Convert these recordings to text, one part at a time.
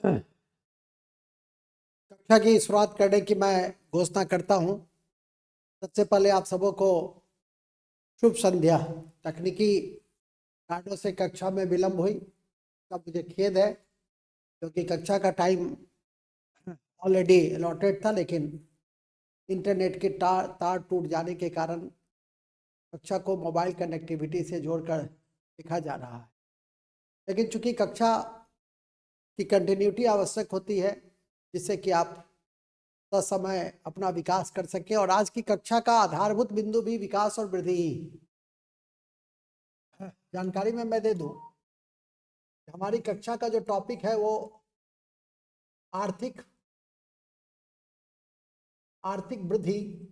कक्षा की शुरुआत करने की मैं घोषणा करता हूं। सबसे पहले आप सबों को शुभ संध्या। तकनीकी कारणों से कक्षा में विलंब हुई, तब मुझे खेद है क्योंकि कक्षा का टाइम ऑलरेडी अलॉटेड था, लेकिन इंटरनेट के तार टूट जाने के कारण कक्षा को मोबाइल कनेक्टिविटी से जोड़कर लिखा जा रहा है। लेकिन चूंकि कक्षा की कंटिन्यूटी आवश्यक होती है जिससे कि आप समय अपना विकास कर सके, और आज की कक्षा का आधारभूत बिंदु भी विकास और वृद्धि ही। जानकारी में मैं दे दूं, हमारी कक्षा का जो टॉपिक है वो आर्थिक वृद्धि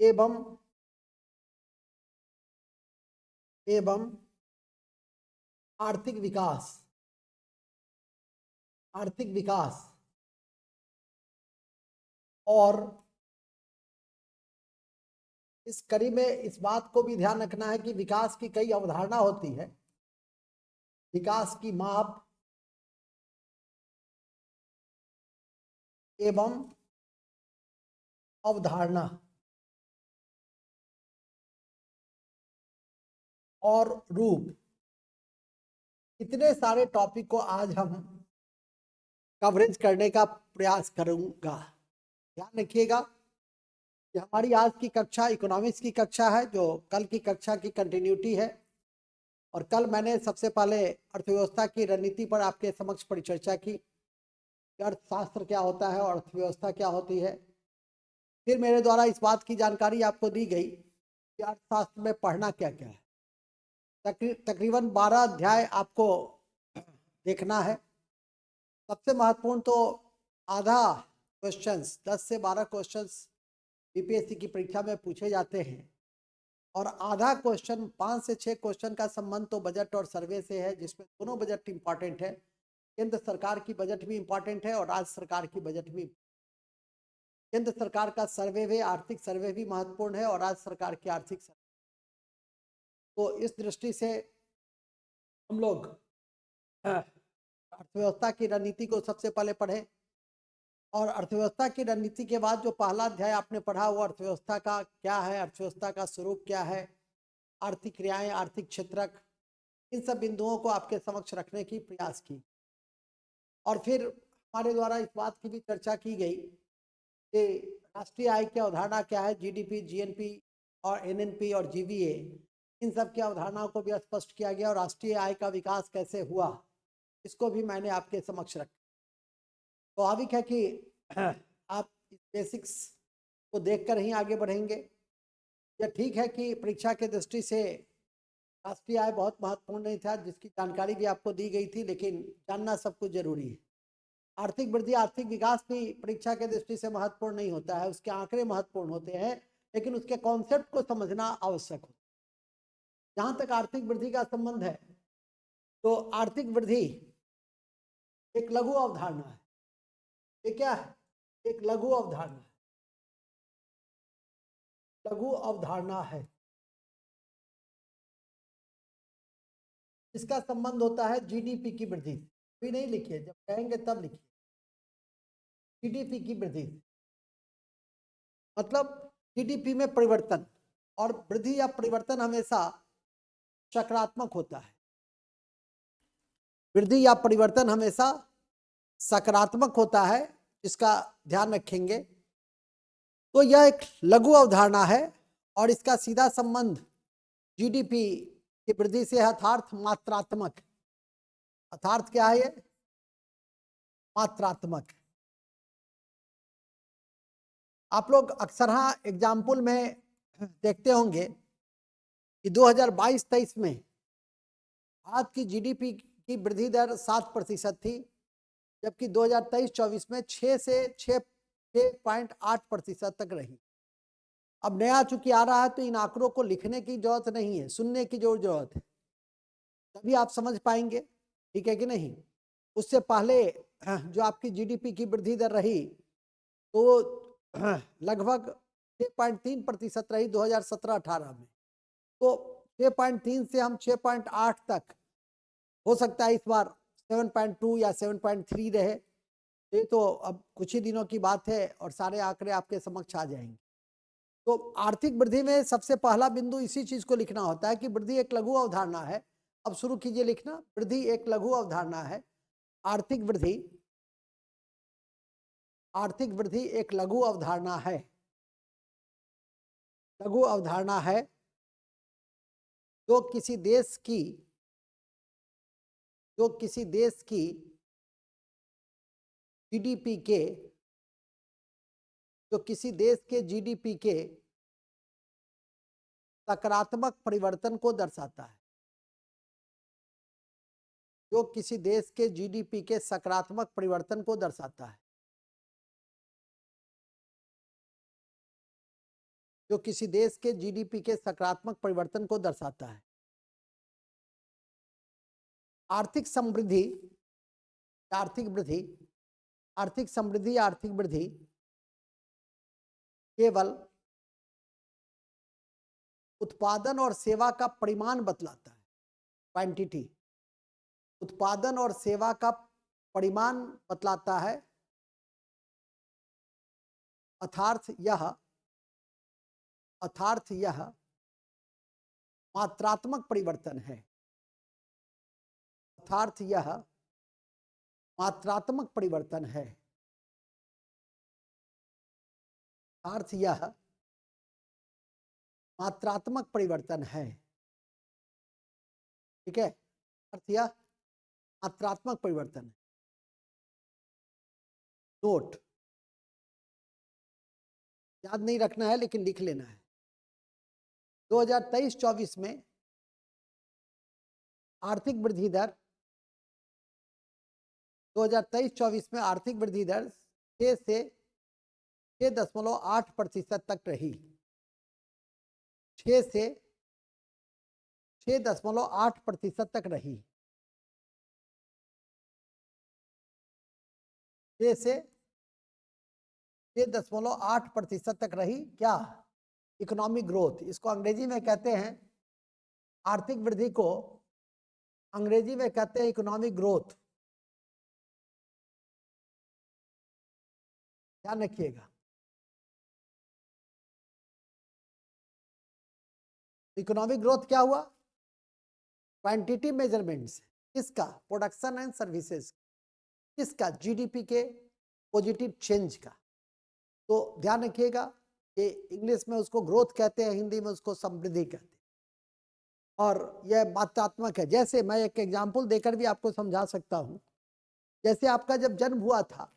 एवं आर्थिक विकास और इस कड़ी में इस बात को भी ध्यान रखना है कि विकास की कई अवधारणा होती है। विकास की माप एवं अवधारणा और रूप, इतने सारे टॉपिक को आज हम कवरेज करने का प्रयास करूंगा। ध्यान रखिएगा कि हमारी आज की कक्षा इकोनॉमिक्स की कक्षा है, जो कल की कक्षा की कंटिन्यूटी है। और कल मैंने सबसे पहले अर्थव्यवस्था की रणनीति पर आपके समक्ष परिचर्चा की कि अर्थशास्त्र क्या होता है और अर्थव्यवस्था क्या होती है। फिर मेरे द्वारा इस बात की जानकारी आपको दी गई कि अर्थशास्त्र में पढ़ना क्या क्या है। तकरीबन 12 अध्याय आपको देखना है। सबसे महत्वपूर्ण तो आधा क्वेश्चंस, 10 से 12 क्वेश्चंस बीपीएससी की परीक्षा में पूछे जाते हैं, और आधा क्वेश्चन 5 से 6 क्वेश्चन का संबंध तो बजट और सर्वे से है, जिसमें दोनों बजट इंपॉर्टेंट है। केंद्र सरकार की बजट भी इंपॉर्टेंट है और राज्य सरकार की बजट भी। केंद्र सरकार का सर्वे भी, आर्थिक सर्वे भी महत्वपूर्ण है, और राज्य सरकार की आर्थिक सर्वे। तो इस दृष्टि से हम लोग अर्थव्यवस्था की रणनीति को सबसे पहले पढ़े, और अर्थव्यवस्था की रणनीति के बाद जो पहला अध्याय आपने पढ़ा वो अर्थव्यवस्था का क्या है, अर्थव्यवस्था का स्वरूप क्या है, आर्थिक क्रियाएं, आर्थिक क्षेत्रक, इन सब बिंदुओं को आपके समक्ष रखने की प्रयास की। और फिर हमारे द्वारा इस बात की भी चर्चा की गई कि राष्ट्रीय आय की अवधारणा क्या है, जीडीपी, जीएनपी और एनएनपी और जीवीए, इन सब की अवधारणाओं को भी स्पष्ट किया गया, और राष्ट्रीय आय का विकास कैसे हुआ इसको भी मैंने आपके समक्ष रखा। स्वाभाविक है कि आप बेसिक्स को देखकर ही आगे बढ़ेंगे। यह ठीक है कि परीक्षा के दृष्टि से राष्ट्रीय आय बहुत महत्वपूर्ण नहीं था, जिसकी जानकारी भी आपको दी गई थी, लेकिन जानना सब कुछ जरूरी है। आर्थिक वृद्धि, आर्थिक विकास भी परीक्षा के दृष्टि से महत्वपूर्ण नहीं होता है, उसके आंकड़े महत्वपूर्ण होते हैं, लेकिन उसके कॉन्सेप्ट को समझना आवश्यक होता है। जहां तक आर्थिक वृद्धि का संबंध है, तो आर्थिक वृद्धि एक लघु अवधारणा है। ये क्या है? एक लघु अवधारणा, लघु अवधारणा है। इसका संबंध होता है जीडीपी की वृद्धि। अभी नहीं लिखिए, जब कहेंगे तब लिखिए। जीडीपी की वृद्धि मतलब जीडीपी में परिवर्तन, और वृद्धि या परिवर्तन हमेशा सकारात्मक होता है। वृद्धि या परिवर्तन हमेशा सकारात्मक होता है, इसका ध्यान रखेंगे। तो यह एक लघु अवधारणा है, और इसका सीधा संबंध जीडीपी की वृद्धि से है, अर्थात मात्रात्मक। अर्थात क्या है? ये मात्रात्मक। आप लोग अक्सर एग्जाम्पल में देखते होंगे कि 2022-23 में भारत की जीडीपी की वृद्धि दर 7% थी, जबकि 2023-24 में 6 से 6.8% तक रही। अब नया चूंकि आ रहा है, तो इन आंकड़ों को लिखने की जरूरत नहीं है, सुनने की जरूरत है, तभी आप समझ पाएंगे। ठीक है कि नहीं? उससे पहले जो आपकी जीडीपी की वृद्धि दर रही, तो लगभग 6.3% रही 2017-18 में। तो 6.3 से हम 6.8 तक, हो सकता है इस बार 7.2 या 7.3 रहे। ये तो अब कुछ ही दिनों की बात है और सारे आंकड़े आपके समक्ष आ जाएंगे। तो आर्थिक वृद्धि में सबसे पहला बिंदु इसी चीज को लिखना होता है कि वृद्धि एक लघु अवधारणा है। अब शुरू कीजिए लिखना, वृद्धि एक लघु अवधारणा है। आर्थिक वृद्धि, आर्थिक वृद्धि एक लघु अवधारणा है, लघु अवधारणा है जो किसी देश की, जो किसी देश की जीडीपी के, जो किसी देश के जीडीपी के सकारात्मक परिवर्तन को दर्शाता है, जो किसी देश के जीडीपी के सकारात्मक परिवर्तन को दर्शाता है, जो किसी देश के जीडीपी के सकारात्मक परिवर्तन को दर्शाता है। आर्थिक समृद्धि, आर्थिक वृद्धि, आर्थिक समृद्धि, आर्थिक वृद्धि केवल उत्पादन और सेवा का परिमाण बतलाता है, क्वांटिटी, उत्पादन और सेवा का परिमाण बतलाता है, अर्थात यह मात्रात्मक परिवर्तन है, अर्थात यह मात्रात्मक परिवर्तन है, अर्थ यह मात्रात्मक परिवर्तन है। ठीक है, अर्थ यह मात्रात्मक परिवर्तन है। नोट याद नहीं रखना है लेकिन लिख लेना है। 2023-24 में आर्थिक वृद्धि दर, 2023-24 में आर्थिक वृद्धि दर 6 से 6.8% तक रही, 6 से 6.8% तक रही, 6 से 6.8% तक रही। क्या? इकोनॉमिक ग्रोथ, इसको अंग्रेजी में कहते हैं, आर्थिक वृद्धि को अंग्रेजी में कहते हैं इकोनॉमिक ग्रोथ। ध्यान रखिएगा, इकोनॉमिक ग्रोथ क्या हुआ? क्वांटिटी मेजरमेंट्स, किसका? प्रोडक्शन एंड सर्विसेज, किसका? जीडीपी के पॉजिटिव चेंज का। तो ध्यान रखिएगा कि इंग्लिश में उसको ग्रोथ कहते हैं, हिंदी में उसको समृद्धि कहते हैं, और यह मात्रात्मक है। जैसे मैं एक एग्जाम्पल देकर भी आपको समझा सकता हूं। जैसे आपका जब जन्म हुआ था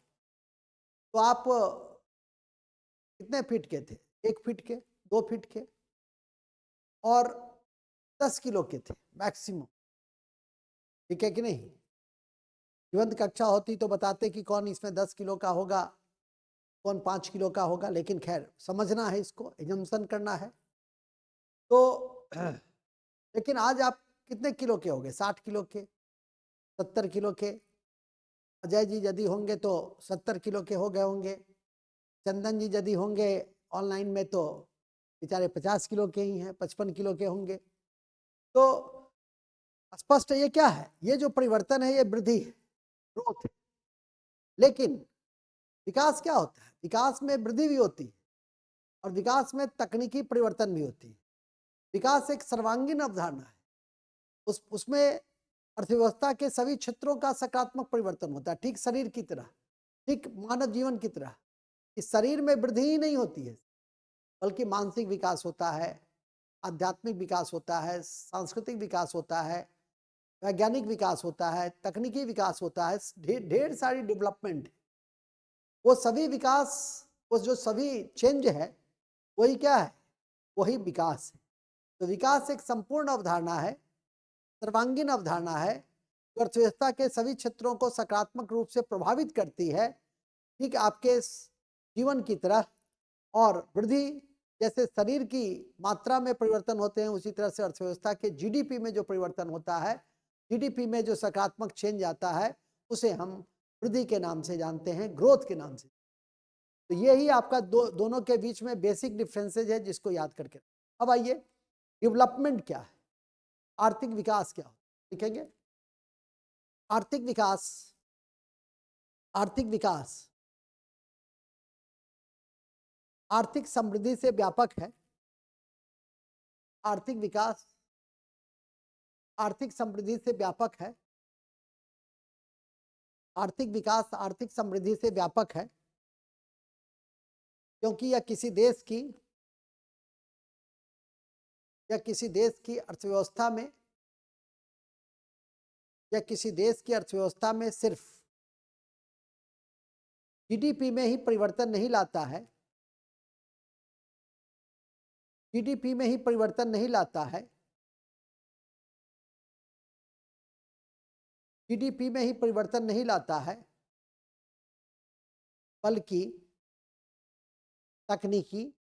तो आप कितने फीट के थे? 1 फीट के, 2 फीट के, और 10 किलो के थे मैक्सिमम। ठीक है कि नहीं? जीवंत कक्षा होती तो बताते कि कौन इसमें 10 किलो का होगा, कौन 5 किलो का होगा, लेकिन खैर समझना है, इसको एजम्पशन करना है। तो लेकिन आज आप कितने किलो के होंगे? 60 किलो के, 70 किलो के। अजय जी यदि होंगे तो 70 किलो के हो गए होंगे, चंदन जी यदि होंगे ऑनलाइन में तो बेचारे 50 किलो के ही हैं, 55 किलो के होंगे। तो स्पष्ट ये क्या है? ये जो परिवर्तन है ये वृद्धि है, ग्रोथ है। लेकिन विकास क्या होता है? विकास में वृद्धि भी होती है और विकास में तकनीकी परिवर्तन भी होती है। विकास एक सर्वांगीण अवधारणा है, उसमें अर्थव्यवस्था के सभी क्षेत्रों का सकारात्मक परिवर्तन होता है, ठीक शरीर की तरह, ठीक मानव जीवन की तरह। इस शरीर में वृद्धि ही नहीं होती है, बल्कि मानसिक विकास होता है, आध्यात्मिक विकास होता है, सांस्कृतिक विकास होता है, वैज्ञानिक विकास होता है, तकनीकी विकास होता है, ढेर सारी डेवलपमेंट। वो सभी विकास, वो जो सभी चेंज है वही क्या है? वही विकास है। तो विकास एक संपूर्ण अवधारणा है, सर्वांगीण अवधारणा है, जो अर्थव्यवस्था के सभी क्षेत्रों को सकारात्मक रूप से प्रभावित करती है, ठीक आपके जीवन की तरह। और वृद्धि जैसे शरीर की मात्रा में परिवर्तन होते हैं, उसी तरह से अर्थव्यवस्था के जीडीपी में जो परिवर्तन होता है, जीडीपी में जो सकारात्मक चेंज आता है, उसे हम वृद्धि के नाम से जानते हैं, ग्रोथ के नाम से। तो यही आपका दोनों के बीच में बेसिक डिफरेंसेज है, जिसको याद करके। अब आइए, डेवलपमेंट क्या है, आर्थिक विकास क्या हो, लिखेंगे। आर्थिक विकास, आर्थिक विकास आर्थिक समृद्धि से व्यापक है। आर्थिक विकास आर्थिक समृद्धि से व्यापक है। आर्थिक विकास आर्थिक समृद्धि से व्यापक है, क्योंकि यह किसी देश की अर्थव्यवस्था में सिर्फ जीडीपी में ही परिवर्तन नहीं लाता है। जीडीपी में ही परिवर्तन नहीं लाता है। जीडीपी में ही परिवर्तन नहीं लाता है, बल्कि तकनीकी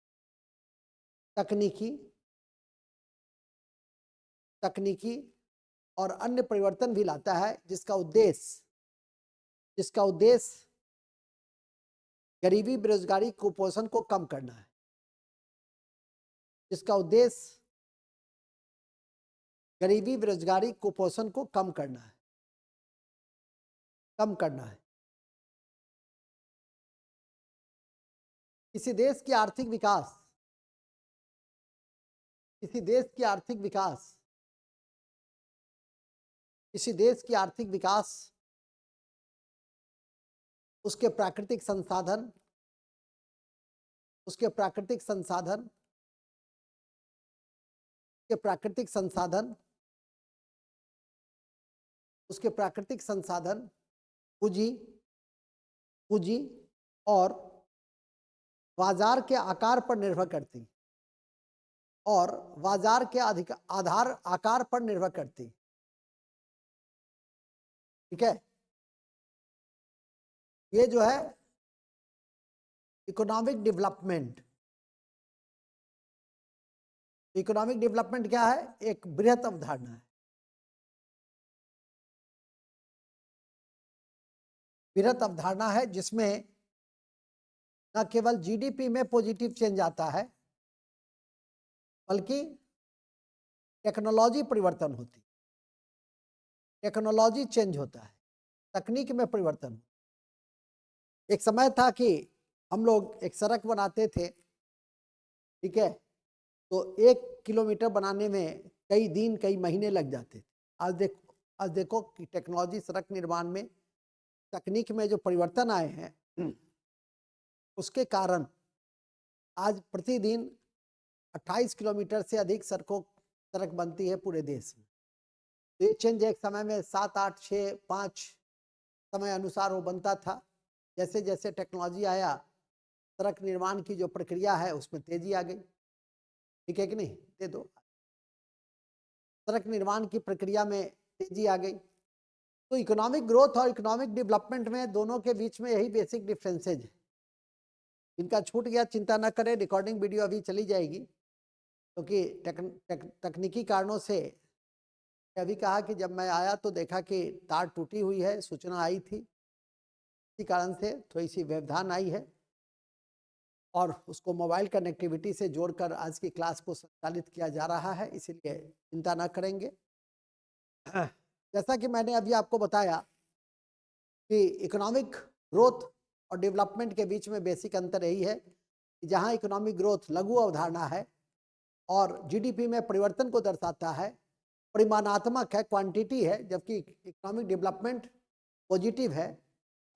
और अन्य परिवर्तन भी लाता है, जिसका उद्देश्य गरीबी, बेरोजगारी, कुपोषण को कम करना है। जिसका उद्देश्य गरीबी, बेरोजगारी, कुपोषण को कम करना है। किसी देश की आर्थिक विकास उसके प्राकृतिक संसाधन पूंजी और बाजार के आकार पर निर्भर करती आकार पर निर्भर करती। ठीक है, ये जो है इकोनॉमिक डेवलपमेंट क्या है? एक बृहत अवधारणा है। जिसमें न केवल जीडीपी में पॉजिटिव चेंज आता है, बल्कि टेक्नोलॉजी परिवर्तन होती, टेक्नोलॉजी चेंज होता है, तकनीक में परिवर्तन। एक समय था कि हम लोग एक सड़क बनाते थे, ठीक है, तो 1 किलोमीटर बनाने में कई दिन कई महीने लग जाते थे। आज देखो कि टेक्नोलॉजी, सड़क निर्माण में तकनीक में जो परिवर्तन आए हैं, उसके कारण आज प्रतिदिन 28 किलोमीटर से अधिक सड़क बनती है पूरे देश में। तो ये चेंज एक समय में 7, 8, 6, 5 समय अनुसार वो बनता था। जैसे जैसे टेक्नोलॉजी आया, सड़क निर्माण की जो प्रक्रिया है उसमें तेजी आ गई। ठीक है कि नहीं? दे दो। सड़क निर्माण की प्रक्रिया में तेजी आ गई। तो इकोनॉमिक ग्रोथ और इकोनॉमिक डेवलपमेंट में दोनों के बीच में यही बेसिक डिफरेंसेज है। इनका छूट गया, चिंता न करें, रिकॉर्डिंग वीडियो अभी चली जाएगी, क्योंकि तकनीकी कारणों से अभी कहा कि जब मैं आया तो देखा कि तार टूटी हुई है, सूचना आई थी, इसी कारण से थोड़ी सी व्यवधान आई है और उसको मोबाइल कनेक्टिविटी से जोड़कर आज की क्लास को संचालित किया जा रहा है, इसीलिए चिंता ना करेंगे। जैसा कि मैंने अभी आपको बताया कि इकोनॉमिक ग्रोथ और डेवलपमेंट के बीच में बेसिक अंतर यही है कि जहां इकोनॉमिक ग्रोथ लघु अवधारणा है और जीडीपी में परिवर्तन को दर्शाता है, परिमाणात्मक है, क्वांटिटी है, जबकि इकोनॉमिक डेवलपमेंट पॉजिटिव है,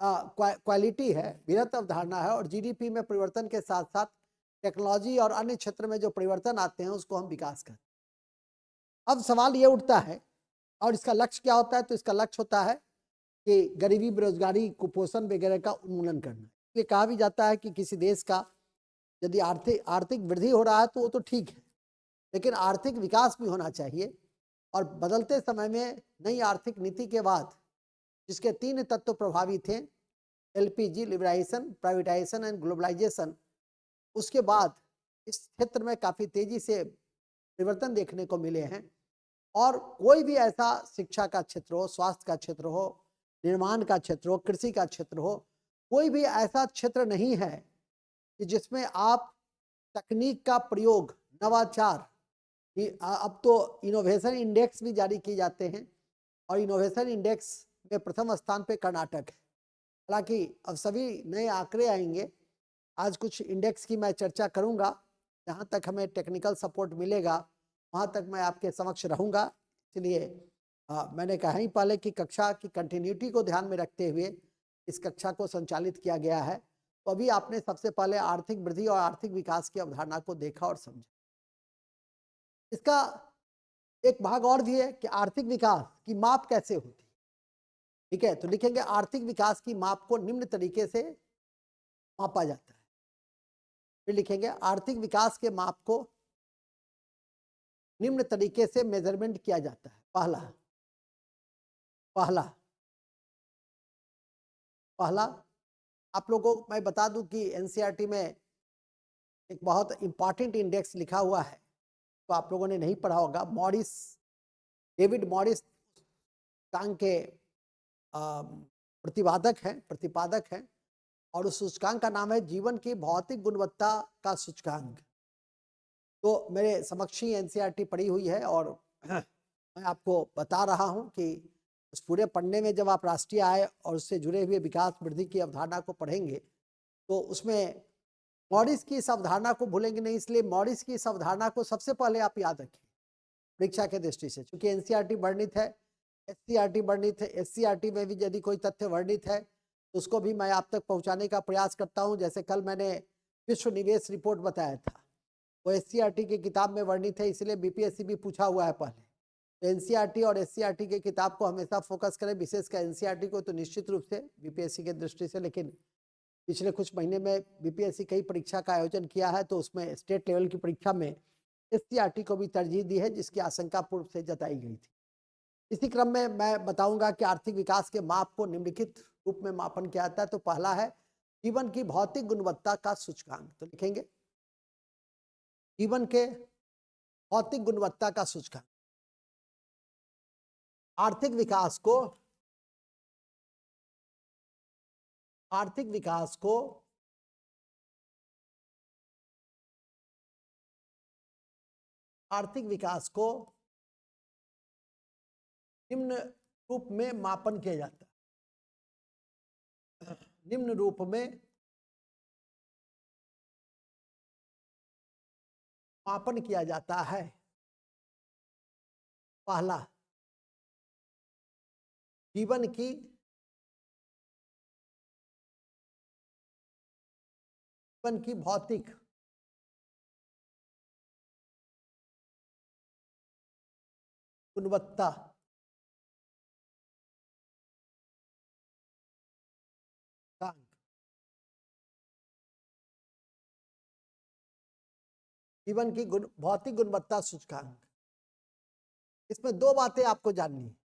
क्वालिटी है, बृहत अवधारणा है और जीडीपी में परिवर्तन के साथ साथ टेक्नोलॉजी और अन्य क्षेत्र में जो परिवर्तन आते हैं उसको हम विकास करते हैं। अब सवाल ये उठता है, और इसका लक्ष्य क्या होता है? तो इसका लक्ष्य होता है कि गरीबी, बेरोजगारी, कुपोषण वगैरह का उन्मूलन करना। ये कहा भी जाता है कि किसी देश का यदि आर्थिक वृद्धि हो रहा है तो वो तो ठीक है, लेकिन आर्थिक विकास भी होना चाहिए। और बदलते समय में नई आर्थिक नीति के बाद जिसके 3 तत्व प्रभावी थे, LPG, liberalisation, privatisation and globalisation, उसके बाद इस क्षेत्र में काफ़ी तेजी से परिवर्तन देखने को मिले हैं। और कोई भी ऐसा शिक्षा का क्षेत्र हो, स्वास्थ्य का क्षेत्र हो, निर्माण का क्षेत्र हो, कृषि का क्षेत्र हो, कोई भी ऐसा क्षेत्र नहीं है कि जिसमें आप तकनीक का प्रयोग, नवाचार, अब तो इनोवेशन इंडेक्स भी जारी किए जाते हैं और इनोवेशन इंडेक्स में प्रथम स्थान पे कर्नाटक है। हालांकि अब सभी नए आंकड़े आएंगे, आज कुछ इंडेक्स की मैं चर्चा करूंगा, जहां तक हमें टेक्निकल सपोर्ट मिलेगा वहां तक मैं आपके समक्ष रहूंगा। इसलिए मैंने कहा ही पहले कि कक्षा की कंटिन्यूटी को ध्यान में रखते हुए इस कक्षा को संचालित किया गया है। तो अभी आपने सबसे पहले आर्थिक वृद्धि और आर्थिक विकास की अवधारणा को देखा और समझा। इसका एक भाग और भी है कि आर्थिक विकास की माप कैसे होती है। ठीक है, तो लिखेंगे आर्थिक विकास की माप को निम्न तरीके से मापा जाता है। फिर लिखेंगे आर्थिक विकास के माप को निम्न तरीके से मेजरमेंट किया जाता है। पहला पहला पहला आप लोगों को मैं बता दूं कि एनसीईआरटी में एक बहुत इंपॉर्टेंट इंडेक्स लिखा हुआ है, तो आप लोगों ने नहीं पढ़ा होगा। मॉरिस, डेविड मॉरिस सूचकांक के प्रतिपादक हैं और उस सूचकांक का नाम है जीवन की भौतिक गुणवत्ता का सूचकांक। तो मेरे समक्ष ही एनसीईआरटी पढ़ी हुई है और मैं आपको बता रहा हूं कि उस पूरे पढ़ने में जब आप राष्ट्रीय आय और उससे जुड़े हुए विकास वृद्धि की अवधारणा को पढ़ेंगे तो उसमें मॉरिस की इस अवधारणा को भूलेंगे नहीं। इसलिए मॉरिस की इस अवधारणा को सबसे पहले आप याद रखिए परीक्षा के दृष्टि से, क्योंकि एनसीईआरटी वर्णित है, एससीईआरटी वर्णित है। एससीईआरटी में भी यदि कोई तथ्य वर्णित है तो उसको भी मैं आप तक पहुंचाने का प्रयास करता हूं। जैसे कल मैंने विश्व निवेश रिपोर्ट बताया था, वो एससीईआरटी की किताब में वर्णित है, इसलिए बीपीएससी भी पूछा हुआ है पहले। तो एनसीईआरटी और एससीईआरटी की किताब को हमेशा फोकस करें, विशेषकर एनसीईआरटी को तो निश्चित रूप से बीपीएससी के दृष्टि से। लेकिन पिछले कुछ महीने में बीपीएससी कई परीक्षा का आयोजन किया है, तो उसमें स्टेट लेवल की परीक्षा में एससीईआरटी को भी तरजीह दी है, जिसकी आशंका पूर्व से जताई गई थी। इसी क्रम में मैं बताऊंगा कि आर्थिक विकास के माप को निम्नलिखित रूप में मापन किया जाता है। तो पहला है जीवन की भौतिक गुणवत्ता का सूचकांक। तो लिखेंगे जीवन के भौतिक गुणवत्ता का सूचकांक। आर्थिक विकास को आर्थिक विकास को आर्थिक विकास को निम्न रूप में मापन किया जाता है। निम्न रूप में मापन किया जाता है। पहला जीवन की भौतिक गुणवत्ता जीवन की भौतिक गुणवत्ता सूचकांक। इसमें दो बातें आपको जाननी है।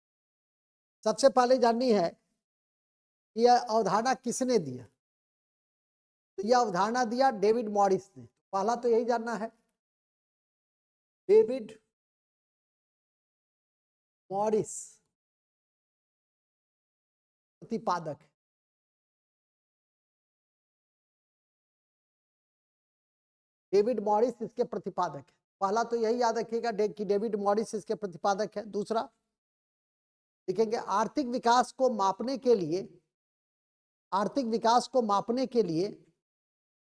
सबसे पहले जाननी है कि यह अवधारणा किसने दिया। तो यह अवधारणा दिया डेविड मॉरिस ने। पहला तो यही जानना है, डेविड मॉरिस प्रतिपादक है। डेविड मॉरिस इसके प्रतिपादक है। पहला तो यही याद रखिएगा कि डेविड मॉरिस इसके प्रतिपादक है। दूसरा लिखेंगे आर्थिक विकास को मापने के लिए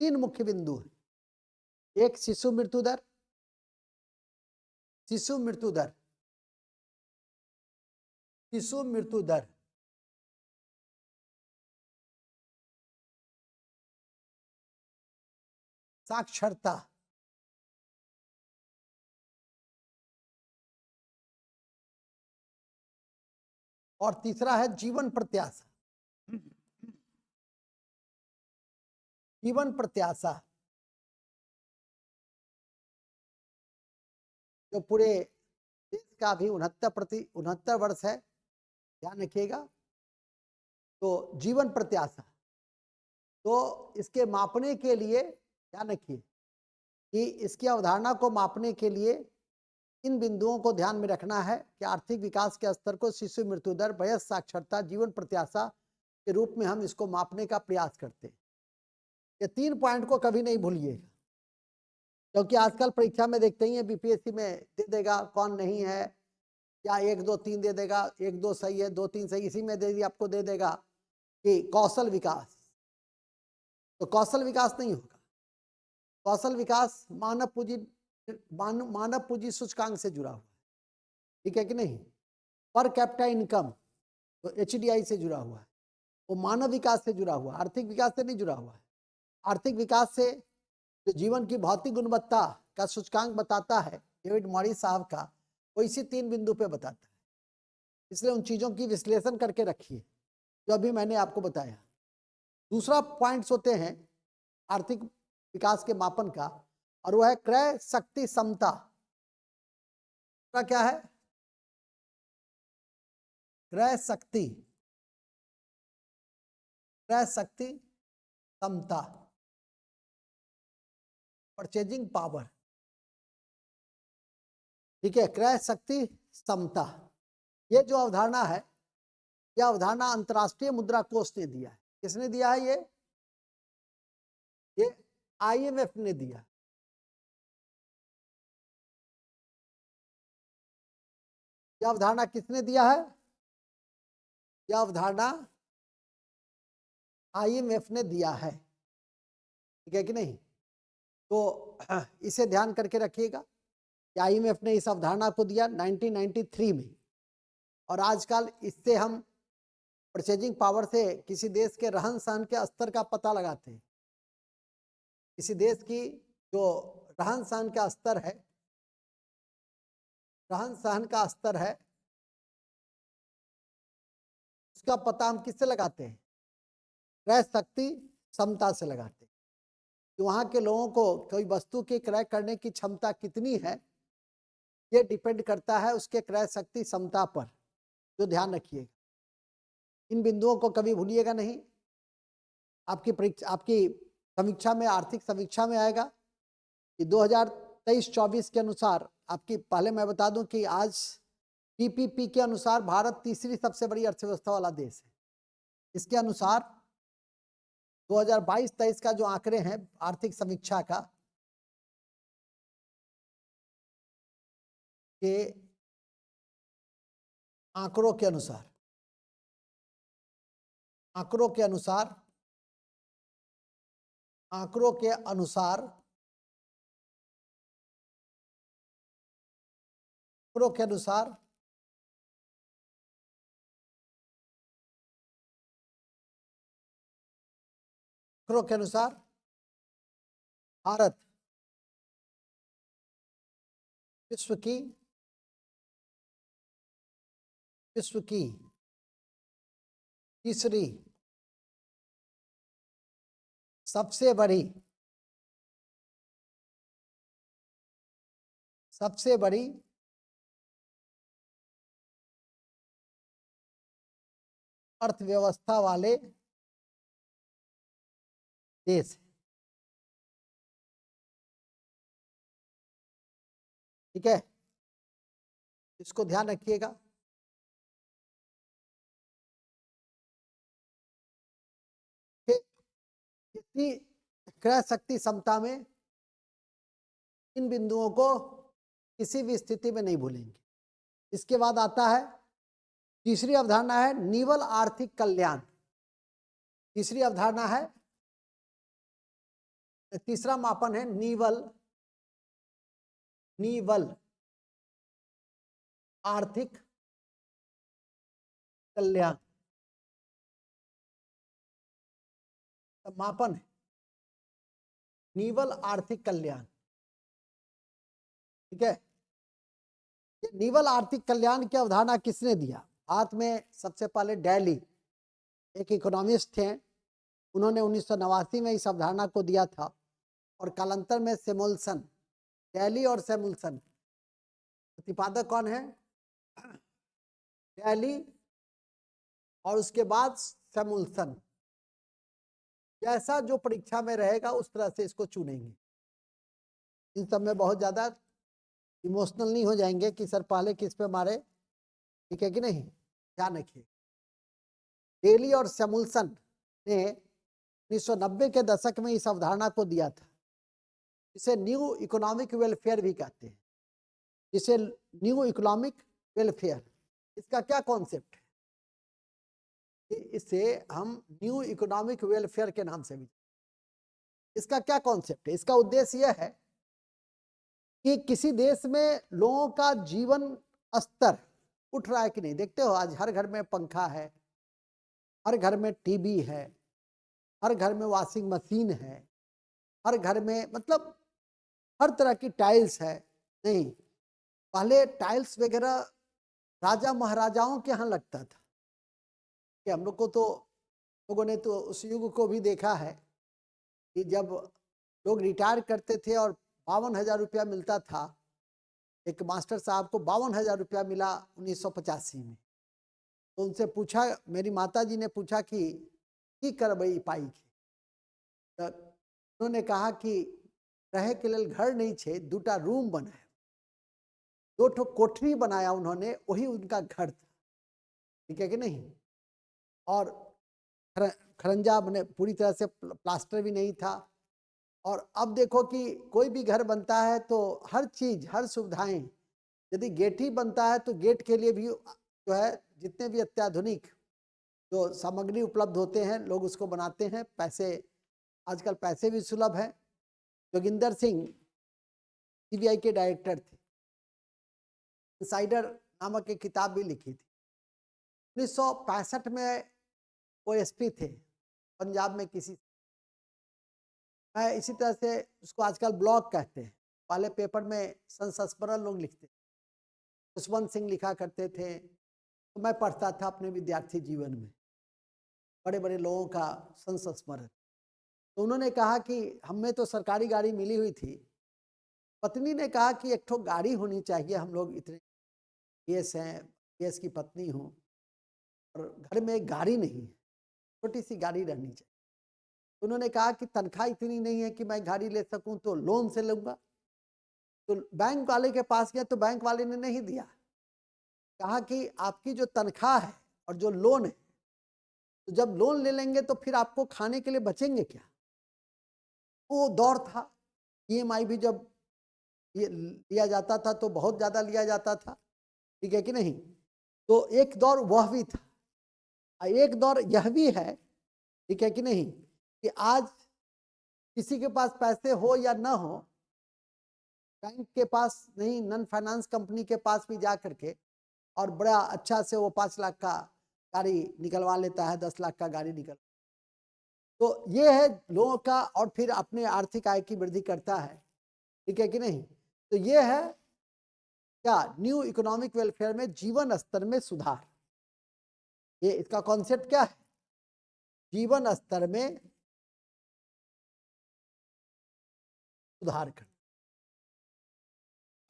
तीन मुख्य बिंदु हैं। एक शिशु मृत्यु दर, शिशु मृत्यु दर, साक्षरता और तीसरा है जीवन प्रत्याशा। जीवन प्रत्याशा जो पूरे देश का भी 69 वर्ष है, ध्यान रखिएगा। तो जीवन प्रत्याशा, तो इसके मापने के लिए ध्यान रखिए कि इसकी अवधारणा को मापने के लिए इन बिंदुओं को ध्यान में रखना है कि आर्थिक विकास के स्तर को शिशु मृत्यु दर, वयस्क साक्षरता, जीवन प्रत्याशा के रूप में हम इसको मापने का प्रयास करते हैं। ये 3 पॉइंट को कभी नहीं भूलिएगा, क्योंकि आजकल परीक्षा में देखते ही हैं बीपीएससी में दे देगा कौन नहीं है, या 1 2 3 दे देगा, 1 2 सही है, 2 3 सही, इसी में दे दिया आपको दे देगा कि कौशल विकास, तो कौशल विकास नहीं होगा। कौशल विकास मानव पूंजी सूचकांक से जुड़ा हुआ है, ठीक है कि नहीं। पर कैपिटा इनकम तो HDI से जुड़ा हुआ है, वो मानव विकास से जुड़ा हुआ है, आर्थिक विकास से नहीं जुड़ा हुआ है। आर्थिक विकास से जो जीवन की भौतिक गुणवत्ता का सूचकांक बताता है डेविड मॉरिस साहब का, वो इसी 3 बिंदु पे बताता है। इसलिए उन चीजों की विश्लेषण करके रखिए जो अभी मैंने आपको बताया। दूसरा पॉइंट्स होते हैं आर्थिक विकास के मापन का, और वो है क्रय शक्ति समता। क्या है? क्रय शक्ति समता, परचेजिंग पावर, ठीक है। क्रय शक्ति समता, ये जो अवधारणा है, यह अवधारणा अंतर्राष्ट्रीय मुद्रा कोष ने दिया है। किसने दिया है? ये IMF ने दिया। यह अवधारणा किसने दिया है? यह अवधारणा IMF ने दिया है, ठीक है कि नहीं। तो इसे ध्यान करके रखिएगा कि IMF ने इस अवधारणा को दिया 1993 में, और आजकल इससे हम परचेजिंग पावर से किसी देश के रहन सहन के स्तर का पता लगाते हैं। किसी देश की जो रहन सहन का स्तर है, उसका पता हम किससे लगाते हैं? क्रय शक्ति क्षमता से लगाते हैं। कि वहाँ के लोगों को कोई वस्तु की क्रय करने की क्षमता कितनी है, ये डिपेंड करता है उसके क्रय शक्ति क्षमता पर, जो ध्यान रखिएगा। इन बिंदुओं को कभी भूलिएगा नहीं। आपकी समीक्षा में, आर्थिक समीक्षा में आएगा कि 2023-24 के अनुसार आपकी, पहले मैं बता दूं कि आज PPP के अनुसार भारत तीसरी सबसे बड़ी अर्थव्यवस्था वाला देश है। इसके अनुसार 2022-23 का जो आंकड़े हैं आर्थिक समीक्षा का, के आंकड़ों के अनुसार भारत विश्व की तीसरी सबसे बड़ी अर्थव्यवस्था वाले देश, ठीक है। इसको ध्यान रखिएगा। इतनी क्रय शक्ति क्षमता में इन बिंदुओं को किसी भी स्थिति में नहीं भूलेंगे। इसके बाद आता है तीसरी अवधारणा है निवल आर्थिक कल्याण। तीसरा मापन है निवल आर्थिक कल्याण। मापन है निवल आर्थिक कल्याण, ठीक है। ये निवल आर्थिक कल्याण की अवधारणा किसने दिया? भारत में सबसे पहले डैली एक इकोनॉमिस्ट थे, उन्होंने 1989 में इस अवधारणा को दिया था, और कालांतर में सैमुअल्सन, डैली और सैमुअल्सन, प्रतिपादक कौन है? डैली और उसके बाद सैमुअल्सन। जैसा जो परीक्षा में रहेगा उस तरह से इसको चुनेंगे। इन सब में बहुत ज्यादा इमोशनल नहीं हो जाएंगे कि सर पहले किस पे मारे, ठीक है कि नहीं, ध्यान रखिए। डेली और सैमुअल्सन ने 1990 के दशक में इस अवधारणा को दिया था, इसे न्यू इकोनॉमिक वेलफेयर भी कहते हैं, जिसे न्यू इकोनॉमिक वेलफेयर, इसका क्या कॉन्सेप्ट है? इसे हम न्यू इकोनॉमिक वेलफेयर के नाम से भी, इसका क्या कॉन्सेप्ट है? इसका उद्देश्य यह है कि किसी देश में लोगों का जीवन स्तर उठ रहा है कि नहीं। देखते हो आज हर घर में पंखा है, हर घर में टीवी है, हर घर में वॉशिंग मशीन है, हर घर में मतलब हर तरह की टाइल्स है। नहीं, पहले टाइल्स वगैरह राजा महाराजाओं के यहाँ लगता था। कि हम लोग को तो, लोगों ने तो उस युग को भी देखा है कि जब लोग रिटायर करते थे और 52,000 रुपया मिलता था। एक मास्टर साहब को 52,000 रुपया मिला 1985 में। तो उनसे पूछा, मेरी माता जी ने पूछा कि करबई पाई के, तो उन्होंने कहा कि रहे के लिए घर नहीं छे, 2टा रूम बनाया, 2 ठो कोठरी बनाया उन्होंने, वही उनका घर था। ठीक है कि नहीं? और खरंजा मैंने पूरी तरह से प्लास्टर भी नहीं था। और अब देखो कि कोई भी घर बनता है तो हर चीज, हर सुविधाएं, यदि गेट ही बनता है तो गेट के लिए भी जो है जितने भी अत्याधुनिक जो सामग्री उपलब्ध होते हैं लोग उसको बनाते हैं। पैसे, आजकल पैसे भी सुलभ हैं। जोगिंदर सिंह सीबीआई के डायरेक्टर थे, इनसाइडर नामक एक किताब भी लिखी थी। 1965 में वो एसपी थे पंजाब में किसी, मैं इसी तरह से उसको आजकल ब्लॉग कहते हैं। पहले पेपर में संस्मरण लोग लिखते, खुशवंत सिंह लिखा करते थे, तो मैं पढ़ता था अपने विद्यार्थी जीवन में बड़े बड़े लोगों का संस्मरण। तो उन्होंने कहा कि हमें तो सरकारी गाड़ी मिली हुई थी, पत्नी ने कहा कि एक ठो गाड़ी होनी चाहिए, हम लोग इतने पीएस हैं, पीएस की पत्नी हूँ और घर में एक गाड़ी नहीं है, छोटी सी गाड़ी रहनी चाहिए। उन्होंने कहा कि तनख्वाह इतनी नहीं है कि मैं गाड़ी ले सकूं, तो लोन से लूंगा। तो बैंक वाले के पास गया तो बैंक वाले ने नहीं दिया, कहा कि आपकी जो तनख्वाह है और जो लोन है, तो जब लोन ले लेंगे तो फिर आपको खाने के लिए बचेंगे क्या। वो दौर था, ईएमआई भी जब ये लिया जाता था तो बहुत ज्यादा लिया जाता था। ठीक है कि नहीं? तो एक दौर वह भी था, एक दौर यह भी है। ठीक है कि नहीं? कि आज किसी के पास पैसे हो या ना हो, बैंक के पास नहीं, नन फाइनेंस कंपनी के पास भी जा करके और बड़ा अच्छा से वो 5 लाख का गाड़ी निकलवा लेता है, 10 लाख का गाड़ी निकल। तो ये है लोगों का, और फिर अपने आर्थिक आय की वृद्धि करता है। ठीक है कि नहीं? तो ये है क्या, न्यू इकोनॉमिक वेलफेयर में जीवन स्तर में सुधार। ये इसका कॉन्सेप्ट क्या है? जीवन स्तर में सुधार कर,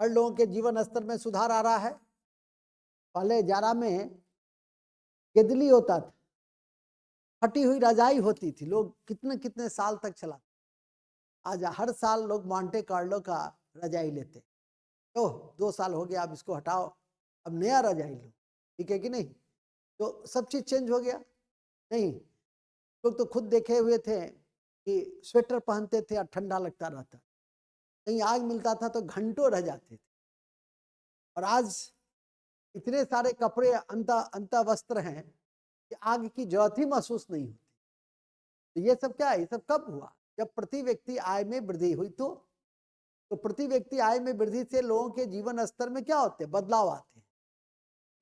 हर लोगों के जीवन स्तर में सुधार आ रहा है। पहले जाड़ा में केदली होता था, फटी हुई रजाई होती थी, लोग कितने कितने साल तक चला। आज हर साल लोग मॉन्टे कार्लो का रजाई लेते, तो 2 साल हो गया, अब इसको हटाओ, अब नया रजाई लो। ठीक है कि नहीं? तो सब चीज चेंज हो गया। नहीं, लोग तो खुद देखे हुए थे कि स्वेटर पहनते थे और ठंडा लगता रहता, कहीं आग मिलता था तो घंटों रह जाते थे। और आज इतने सारे कपड़े अंत वस्त्र हैं कि आग की जरूरत ही महसूस नहीं होती। तो ये सब क्या है? ये सब कब हुआ? जब प्रति व्यक्ति आय में वृद्धि हुई। तो प्रति व्यक्ति आय में वृद्धि से लोगों के जीवन स्तर में क्या होते हैं? बदलाव आते हैं।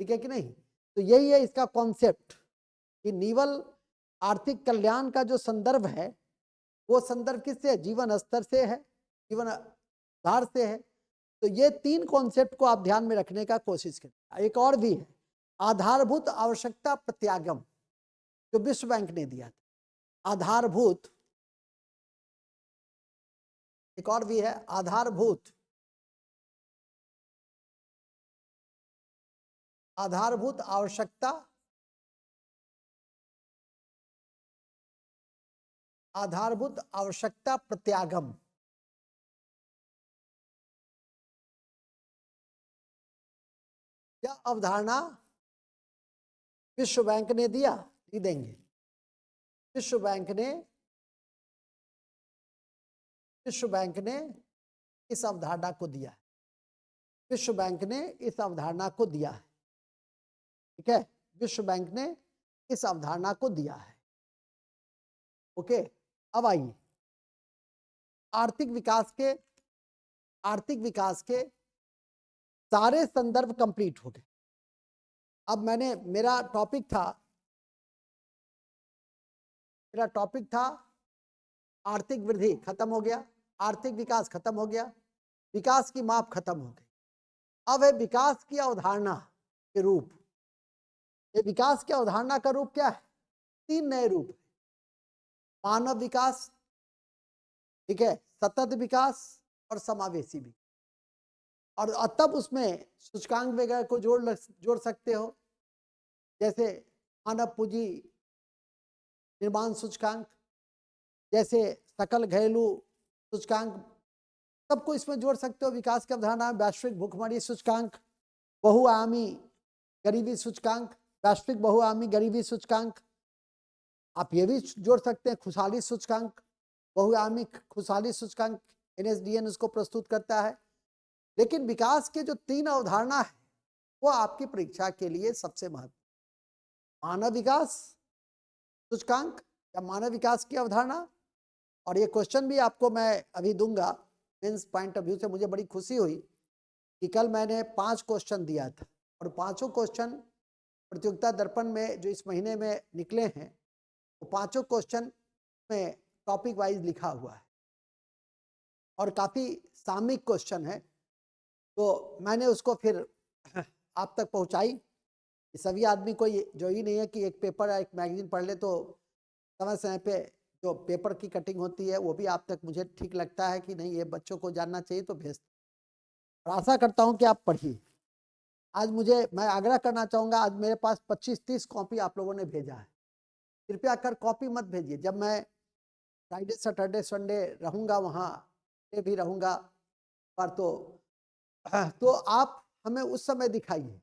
ठीक है कि नहीं? तो यही है इसका कॉन्सेप्ट कि निवल आर्थिक कल्याण का जो संदर्भ है वो संदर्भ किससे है? जीवन स्तर से है, जीवन आधार से है। तो ये 3 कॉन्सेप्ट को आप ध्यान में रखने का कोशिश करें। एक और भी है, आधारभूत आवश्यकता प्रत्यागम, जो विश्व बैंक ने दिया था। आधारभूत, एक और भी है आधारभूत आवश्यकता, आधारभूत आवश्यकता प्रत्यागम। क्या अवधारणा विश्व बैंक ने दिया, नहीं देंगे। विश्व बैंक ने इस अवधारणा को दिया है। विश्व बैंक ने इस अवधारणा को दिया है। ठीक है, विश्व बैंक ने इस अवधारणा को दिया है। ओके, अब आइए आर्थिक विकास के सारे संदर्भ कंप्लीट हो गए। अब मेरा टॉपिक था आर्थिक वृद्धि खत्म हो गया, आर्थिक विकास खत्म हो गया, विकास की माप खत्म हो गई। अब है विकास की अवधारणा के रूप। ये विकास की अवधारणा का रूप क्या है? 3 नए रूप है। मानव विकास, ठीक है, सतत विकास और समावेशी विकास। और तब उसमें सूचकांक वगैरह को जोड़ सकते हो, जैसे मानव पूंजी निर्माण सूचकांक, जैसे सकल घरेलू सूचकांक, सबको इसमें जोड़ सकते हो। विकास की अवधारणा वैश्विक भुखमरी सूचकांक, बहुआयामी गरीबी सूचकांक, वैश्विक बहुआयामी गरीबी सूचकांक, आप ये भी जोड़ सकते हैं खुशहाली सूचकांक, बहुआयामी खुशहाली सूचकांक, NSDN उसको प्रस्तुत करता है। लेकिन विकास के जो 3 अवधारणा है वो आपकी परीक्षा के लिए सबसे महत्वपूर्ण, मानव विकास सूचकांक या मानव विकास की अवधारणा। और ये क्वेश्चन भी आपको मैं अभी दूंगा मेंस पॉइंट ऑफ व्यू से। मुझे बड़ी खुशी हुई कि कल मैंने 5 क्वेश्चन दिया था और 5 क्वेश्चन प्रतियोगिता दर्पण में जो इस महीने में निकले हैं, वो 5 क्वेश्चन में टॉपिक वाइज लिखा हुआ है और काफी सामयिक क्वेश्चन है। तो मैंने उसको फिर आप तक पहुंचाई। सभी आदमी को जो ही नहीं है कि एक पेपर या एक मैगजीन पढ़ ले तो समय समय पे जो पेपर की कटिंग होती है वो भी आप तक मुझे ठीक लगता है कि नहीं ये बच्चों को जानना चाहिए तो भेज। और आशा करता हूं कि आप पढ़िए। आज मैं आग्रह करना चाहूँगा, आज मेरे पास 25-30 कॉपी आप लोगों ने भेजा है। कृपया कर कॉपी मत भेजिए। जब मैं फ्राइडे सैटरडे संडे रहूँगा वहाँ भी रहूँगा पर तो आप हमें उस समय दिखाइए,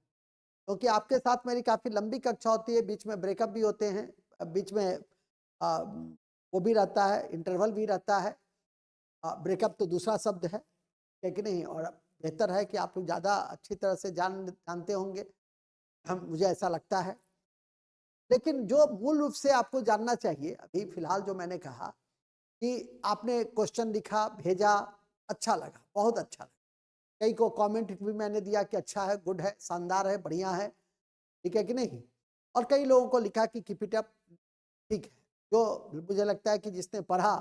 क्योंकि आपके साथ मेरी काफ़ी लंबी कक्षा होती है, बीच में ब्रेकअप भी होते हैं, बीच में वो भी रहता है, इंटरवल भी रहता है। ब्रेकअप तो दूसरा शब्द है कि नहीं? और बेहतर है कि आप लोग ज़्यादा अच्छी तरह से जानते होंगे, मुझे ऐसा लगता है। लेकिन जो मूल रूप से आपको जानना चाहिए, अभी फिलहाल जो मैंने कहा कि आपने क्वेश्चन लिखा, भेजा, अच्छा लगा, बहुत अच्छा लगा। कई को कमेंट भी मैंने दिया कि अच्छा है, गुड है, शानदार है, बढ़िया है, ठीक है कि नहीं? और कई लोगों को लिखा कि कीप इट अप, ठीक है। जो मुझे लगता है कि जिसने पढ़ा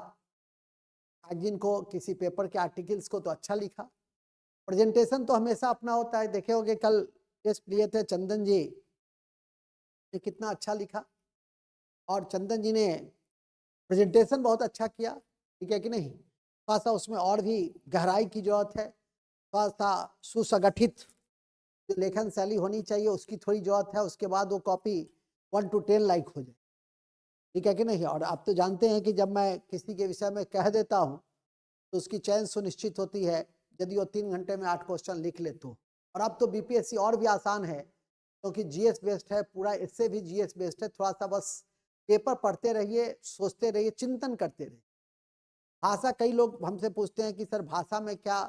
मैगजीन को, किसी पेपर के आर्टिकल्स को, तो अच्छा लिखा। प्रेजेंटेशन तो हमेशा अपना होता है। देखे होंगे कल टेस्ट लिए थे चंदन जी ने, कितना अच्छा लिखा। और चंदन जी ने प्रेजेंटेशन बहुत अच्छा किया, ठीक है कि नहीं? थोड़ा सा उसमें और भी गहराई की जरूरत है, थोड़ा सा सुसंगठित जो लेखन शैली होनी चाहिए उसकी थोड़ी जरूरत है। उसके बाद वो कॉपी 1 to 10 लाइक हो जाए, ठीक है कि नहीं? और आप तो जानते हैं कि जब मैं किसी के विषय में कह देता हूँ तो उसकी चयन सुनिश्चित होती है यदि वो 3 घंटे में 8 क्वेश्चन लिख ले तो। और अब तो बीपीएससी और भी आसान है, क्योंकि जीएस बेस्ड है पूरा, इससे भी जीएस बेस्ड है। थोड़ा सा बस पेपर पढ़ते रहिए, सोचते रहिए, चिंतन करते रहिए। भाषा, कई लोग हमसे पूछते हैं कि सर भाषा में क्या?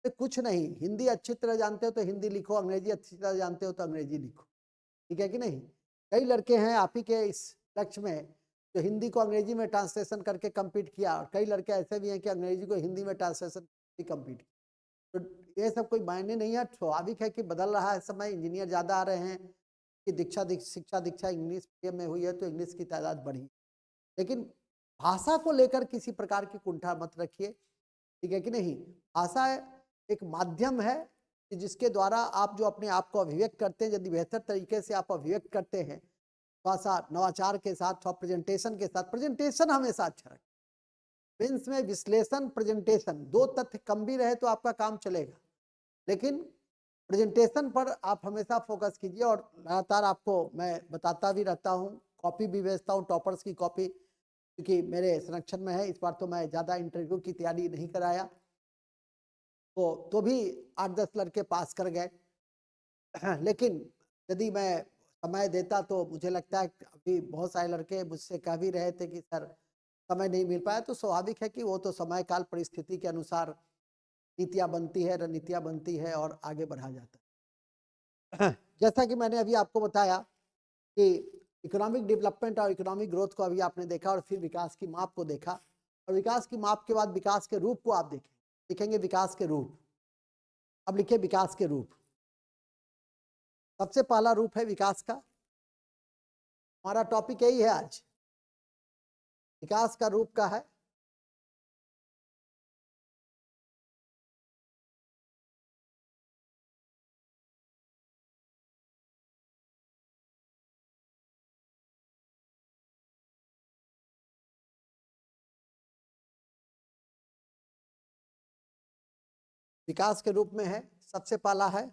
तो कुछ नहीं, हिंदी अच्छी तरह जानते हो तो हिंदी लिखो, अंग्रेजी अच्छी तरह जानते हो तो अंग्रेजी लिखो, ठीक है कि नहीं? कई लड़के हैं आप ही के इस लक्ष्य में जो हिंदी को अंग्रेजी में ट्रांसलेशन करके कंप्लीट किया, और कई लड़के ऐसे भी हैं कि अंग्रेजी को हिंदी में ट्रांसलेशन कंप्लीट किया। तो ये सब कोई मायने नहीं है। स्वाभाविक है कि बदल रहा है समय, इंजीनियर ज़्यादा आ रहे हैं कि शिक्षा दीक्षा इंग्लिश मीडियम में हुई है तो इंग्लिश की तादाद बढ़ी। लेकिन भाषा को लेकर किसी प्रकार की कुंठा मत रखिए, ठीक है कि नहीं? भाषा एक माध्यम है कि जिसके द्वारा आप जो अपने आप को अभिव्यक्त करते हैं, यदि बेहतर तरीके से आप अभिव्यक्त करते हैं, थोड़ा सा नवाचार के साथ, थोड़ा प्रेजेंटेशन के साथ, प्रेजेंटेशन हमेशा अच्छा रखें। मेंस में विश्लेषण, प्रेजेंटेशन, 2 तथ्य कम भी रहे तो आपका काम चलेगा, लेकिन प्रेजेंटेशन पर आप हमेशा फोकस कीजिए। और लगातार आपको मैं बताता भी रहता हूँ, कॉपी भी भेजता हूँ, टॉपर्स की कॉपी, क्योंकि मेरे संरक्षण में है। इस बार तो मैं ज़्यादा इंटरव्यू की तैयारी नहीं कराया, तो भी 8-10 लड़के पास कर गए। लेकिन यदि मैं समय देता तो मुझे लगता है अभी बहुत सारे लड़के मुझसे कह भी रहे थे कि सर समय नहीं मिल पाया। तो स्वाभाविक है कि वो तो समय काल परिस्थिति के अनुसार नीतियाँ बनती है, रणनीतियाँ बनती है और आगे बढ़ा जाता है। जैसा कि मैंने अभी आपको बताया कि इकोनॉमिक डेवलपमेंट और इकोनॉमिक ग्रोथ को अभी आपने देखा और फिर विकास की माप को देखा, और विकास की माप के बाद विकास के रूप को आप देखें, लिखेंगे विकास के रूप। अब लिखे विकास के रूप। सबसे पहला रूप है विकास का, हमारा टॉपिक यही है आज, विकास का रूप का है विकास के रूप में है। सबसे पहला है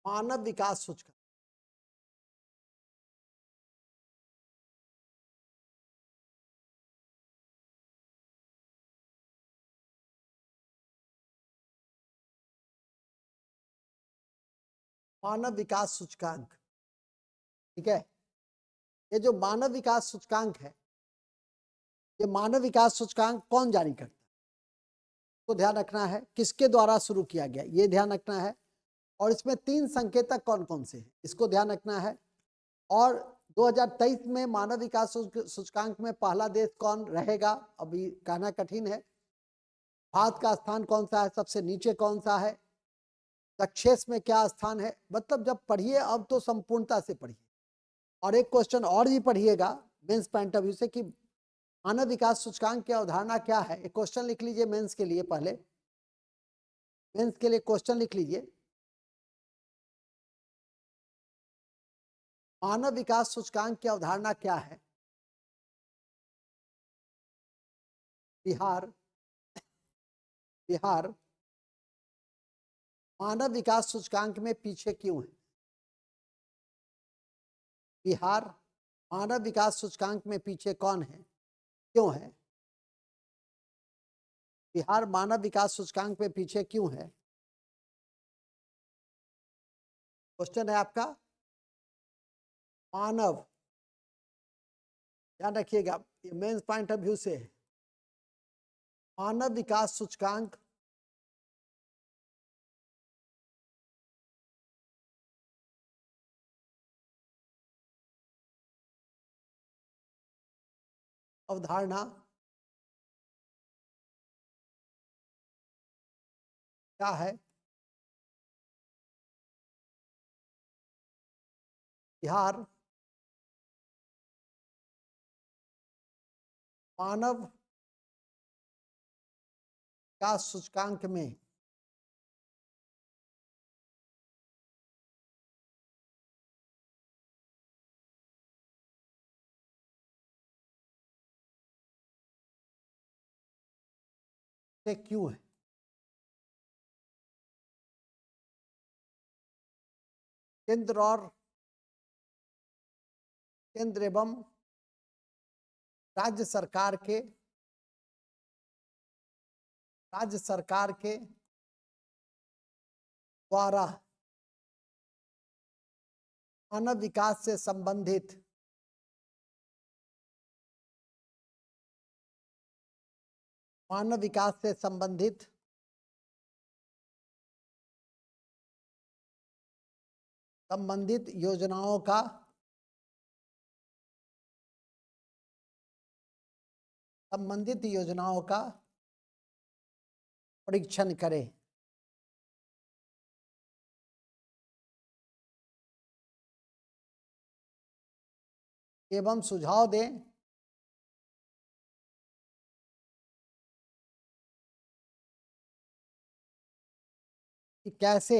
मानव विकास सूचकांक। मानव विकास सूचकांक, ठीक है। ये जो मानव विकास सूचकांक है, ये मानव विकास सूचकांक कौन जारी करता है, तो ध्यान रखना है। किसके द्वारा शुरू किया गया, ये ध्यान रखना है। और इसमें 3 संकेतक कौन कौन से हैं, इसको ध्यान रखना है। और 2023 में मानव विकास सूचकांक में पहला देश कौन रहेगा, अभी कहना कठिन है। भारत का स्थान कौन सा है, सबसे नीचे कौन सा है, सक्सेस में क्या स्थान है। मतलब जब पढ़िए अब तो संपूर्णता से पढ़िए। और एक क्वेश्चन और भी पढ़िएगा मेंस पॉइंट ऑफ व्यू से कि मानव विकास सूचकांक की अवधारणा क्या है। एक क्वेश्चन लिख लीजिए मेंस के लिए, पहले मेंस के लिए क्वेश्चन लिख लीजिए, मानव विकास सूचकांक की अवधारणा क्या है। बिहार बिहार मानव विकास सूचकांक में पीछे क्यों है। बिहार मानव विकास सूचकांक में पीछे कौन है, क्यों है। बिहार मानव विकास सूचकांक में पीछे क्यों है, क्वेश्चन है आपका। मानव, ध्यान रखिएगा ये मेंस पॉइंट ऑफ व्यू से है। मानव विकास सूचकांक अवधारणा क्या है। बिहार मानव विकास सूचकांक में से क्यों है। केंद्र एवं राज्य सरकार के द्वारा मानव विकास से संबंधित योजनाओं का परीक्षण करें एवं सुझाव दें कि कैसे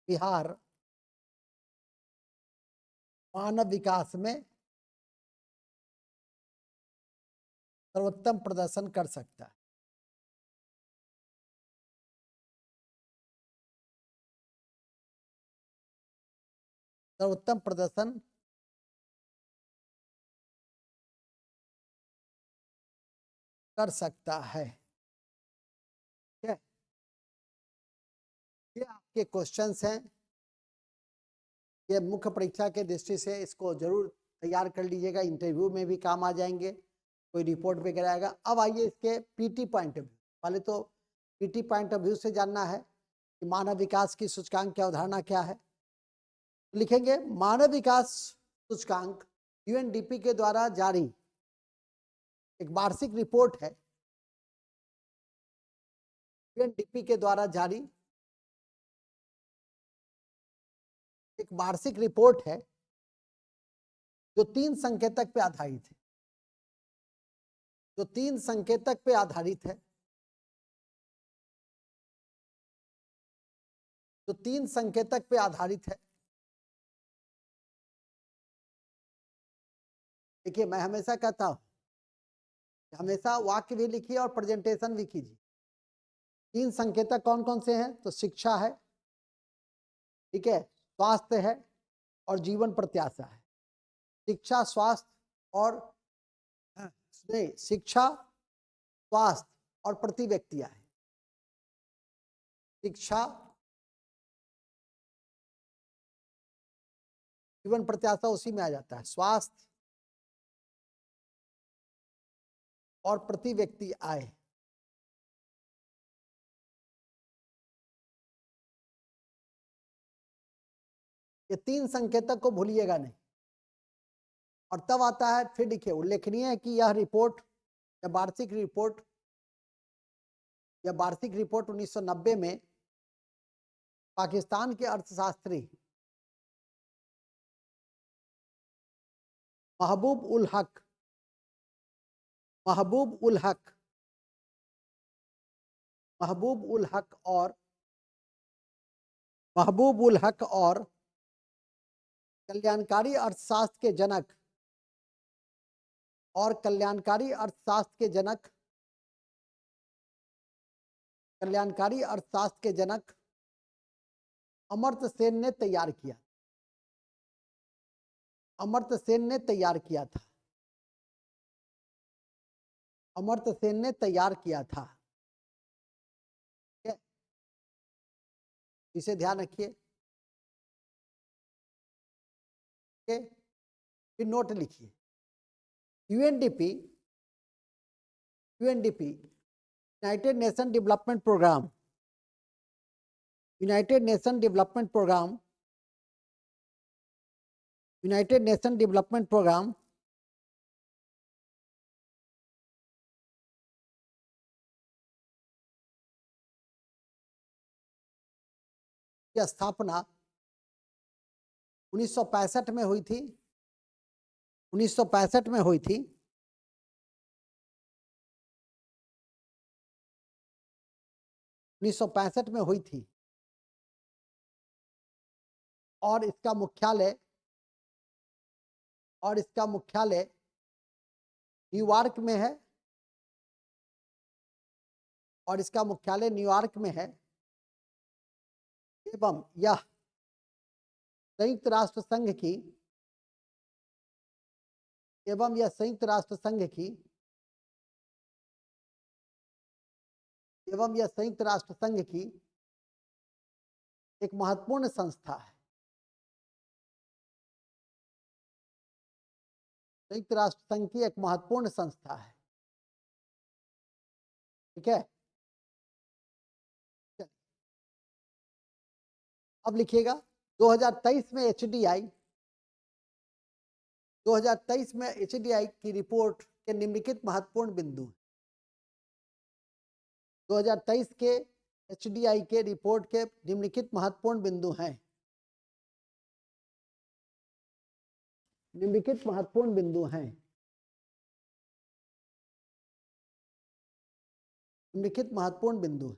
बिहार मानव विकास में सर्वोत्तम प्रदर्शन कर सकता है। सर्वोत्तम प्रदर्शन कर सकता है। ठीक है, ये आपके क्वेश्चंस हैं। ये मुख्य परीक्षा के दृष्टि से इसको जरूर तैयार कर लीजिएगा, इंटरव्यू में भी काम आ जाएंगे, कोई रिपोर्ट वगैरह आएगा। अब आइए इसके पीटी पॉइंट ऑफ व्यू, पहले तो पीटी पॉइंट ऑफ व्यू से जानना है कि मानव विकास की सूचकांक की अवधारणा क्या है। तो लिखेंगे मानव विकास सूचकांक यूएनडीपी के द्वारा जारी एक वार्षिक रिपोर्ट है। यूएनडीपी के द्वारा जारी एक वार्षिक रिपोर्ट है जो 3 संकेतक पे आधारित है, जो 3 संकेतक पे आधारित है, जो 3 संकेतक पे आधारित है। देखिए मैं हमेशा कहता हूं, हमेशा वाक्य भी लिखिए और प्रेजेंटेशन भी कीजिए। 3 संकेतक कौन कौन से हैं? तो शिक्षा है, ठीक है, स्वास्थ्य है और जीवन प्रत्याशा है। शिक्षा, स्वास्थ्य और नहीं, शिक्षा, स्वास्थ्य और प्रति व्यक्ति है। शिक्षा, जीवन प्रत्याशा उसी में आ जाता है, स्वास्थ्य और प्रति व्यक्ति आय। ये 3 संकेतक को भूलिएगा नहीं। और तब आता है, फिर देखिए उल्लेखनीय है कि यह रिपोर्ट या वार्षिक रिपोर्ट 1990 में पाकिस्तान के अर्थशास्त्री महबूब उल हक और कल्याणकारी अर्थशास्त्र के जनक अमर्त्य सेन ने तैयार किया। अमर्त्य सेन ने तैयार किया था। इसे ध्यान रखिए। फिर नोट लिखिए। UNDP united nation development programme united nation development programme की स्थापना 1965 में हुई थी। 1965 में हुई थी। 1965 में हुई थी और इसका मुख्यालय न्यूयॉर्क में है। एवं यह संयुक्त राष्ट्र संघ की एक महत्वपूर्ण संस्था है। संयुक्त राष्ट्र संघ की एक महत्वपूर्ण संस्था है। ठीक है, अब लिखिएगा 2023 में एचडीआई की रिपोर्ट के निम्नलिखित महत्वपूर्ण बिंदु। 2023 के एचडीआई के रिपोर्ट के निम्नलिखित महत्वपूर्ण बिंदु हैं। निम्नलिखित महत्वपूर्ण बिंदु हैं। निम्नलिखित महत्वपूर्ण बिंदु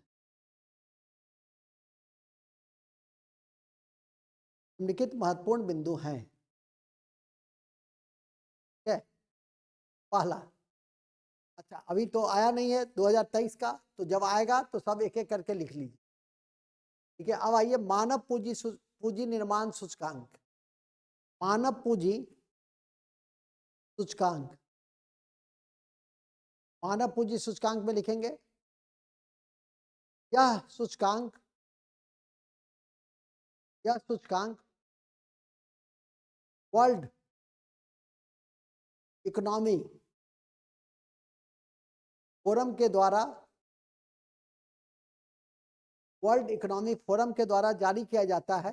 निम्नलिखित महत्वपूर्ण बिंदु हैं। ठीक है, पहला, अच्छा अभी तो आया नहीं है 2023 का, तो जब आएगा तो सब एक एक करके लिख लीजिए। ठीक है, अब आइए मानव पूंजी निर्माण सूचकांक। मानव पूंजी सूचकांक, मानव पूंजी सूचकांक में लिखेंगे यह सूचकांक वर्ल्ड इकोनॉमी फोरम के द्वारा वर्ल्ड इकोनॉमिक फोरम के द्वारा जारी किया जाता है,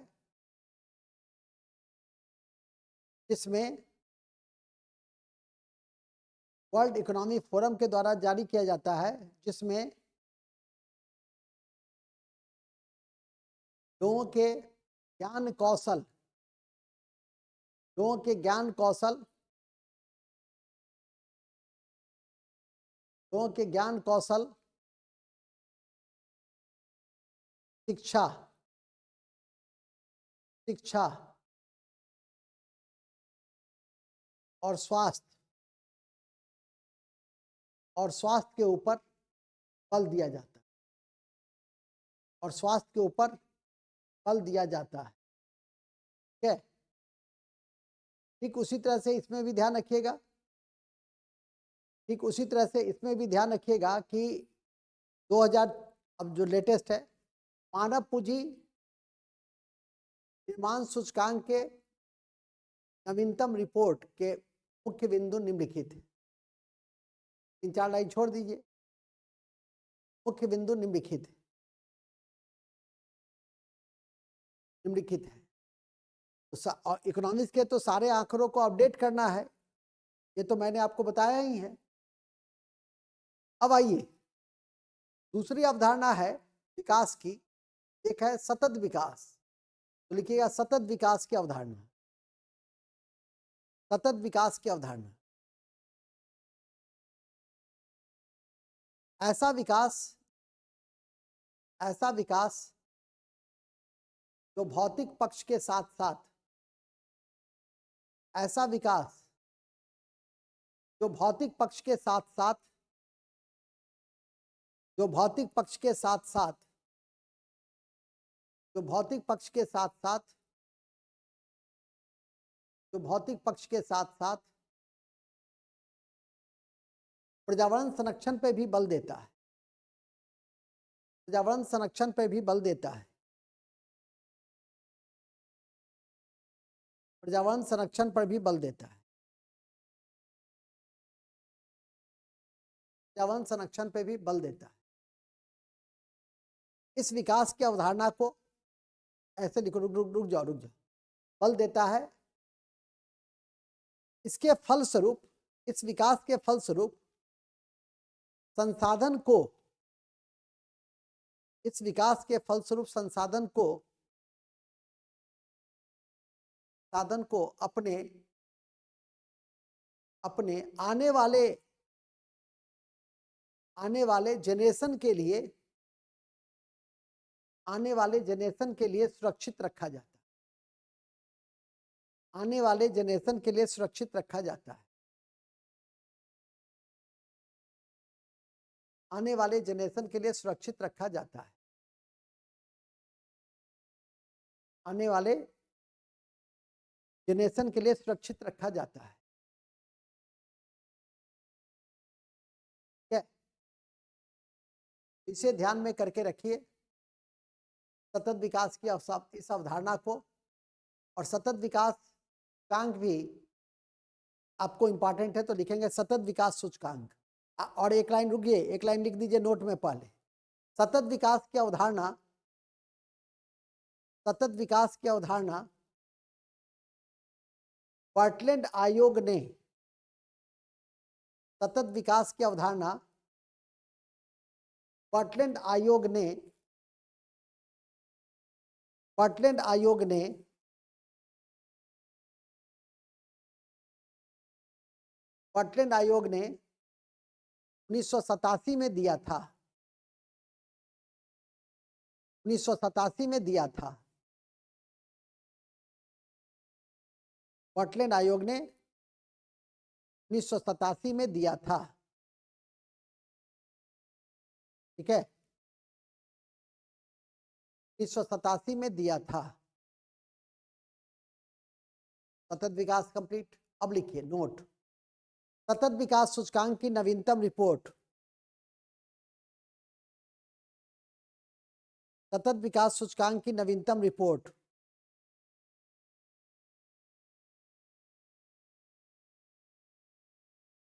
जिसमें वर्ल्ड इकोनॉमिक फोरम के द्वारा जारी किया जाता है, जिसमें लोगों के ज्ञान कौशल, लोगों के ज्ञान कौशल, लोगों के ज्ञान कौशल, शिक्षा, शिक्षा और स्वास्थ्य, और स्वास्थ्य के ऊपर बल दिया जाता है, और स्वास्थ्य के ऊपर बल दिया जाता है। ठीक है, ठीक उसी तरह से इसमें भी ध्यान रखिएगा, ठीक उसी तरह से इसमें भी ध्यान रखिएगा कि 2000 अब जो लेटेस्ट है, मानव पूंजी निर्माण सूचकांक के नवीनतम रिपोर्ट के मुख्य बिंदु निम्नलिखित है। 3-4 लाइन छोड़ दीजिए, मुख्य बिंदु निम्नलिखित है, निम्नलिखित है। तो इकोनॉमिक्स के तो सारे आंकड़ों को अपडेट करना है, ये तो मैंने आपको बताया ही है। अब आइए, दूसरी अवधारणा है विकास की, एक है सतत विकास। तो लिखिएगा सतत विकास की अवधारणा, सतत विकास की अवधारणा। ऐसा विकास, ऐसा विकास जो भौतिक पक्ष के साथ साथ, ऐसा विकास जो भौतिक पक्ष के साथ साथ, जो भौतिक पक्ष के साथ साथ, जो भौतिक पक्ष के साथ साथ, जो भौतिक पक्ष के साथ साथ पर्यावरण संरक्षण पे भी बल देता है, पर्यावरण संरक्षण पे भी बल देता है, पर्यावरण संरक्षण पर भी बल देता है, पर्यावरण संरक्षण पे भी बल देता है। इस विकास की अवधारणा को ऐसे लिखो, रुक जाओ, बल देता है। इसके फलस्वरूप, इस विकास के फलस्वरूप संसाधन को, इस विकास के फलस्वरूप संसाधन को, साधन को अपने अपने आने वाले जनरेशन के लिए, आने वाले जनरेशन के लिए सुरक्षित रखा जाता है, आने वाले जनरेशन के लिए सुरक्षित रखा जाता है, आने वाले जनरेशन के लिए सुरक्षित रखा जाता है, आने वाले जनरेशन के लिए सुरक्षित रखा जाता है। इसे ध्यान में करके रखिए सतत विकास की इस अवधारणा को। और सतत विकास सूचकांक भी आपको इंपॉर्टेंट है, तो लिखेंगे सतत विकास सूचकांक। और एक लाइन रुकिए, एक लाइन लिख दीजिए नोट में पहले। सतत विकास की अवधारणा, सतत विकास की अवधारणा पर्टलैंड आयोग ने, सतत विकास की अवधारणा पर्टलैंड आयोग ने, पर्टलैंड आयोग ने पर्टलैंड आयोग ने 1987 में दिया था, 1987 में दिया था। पर्टलैंड आयोग ने 1987 में दिया था। ठीक है, 1987 में दिया था। सतत विकास कंप्लीट। अब लिखिए नोट, सतत विकास सूचकांक की नवीनतम रिपोर्ट, सतत विकास सूचकांक की नवीनतम रिपोर्ट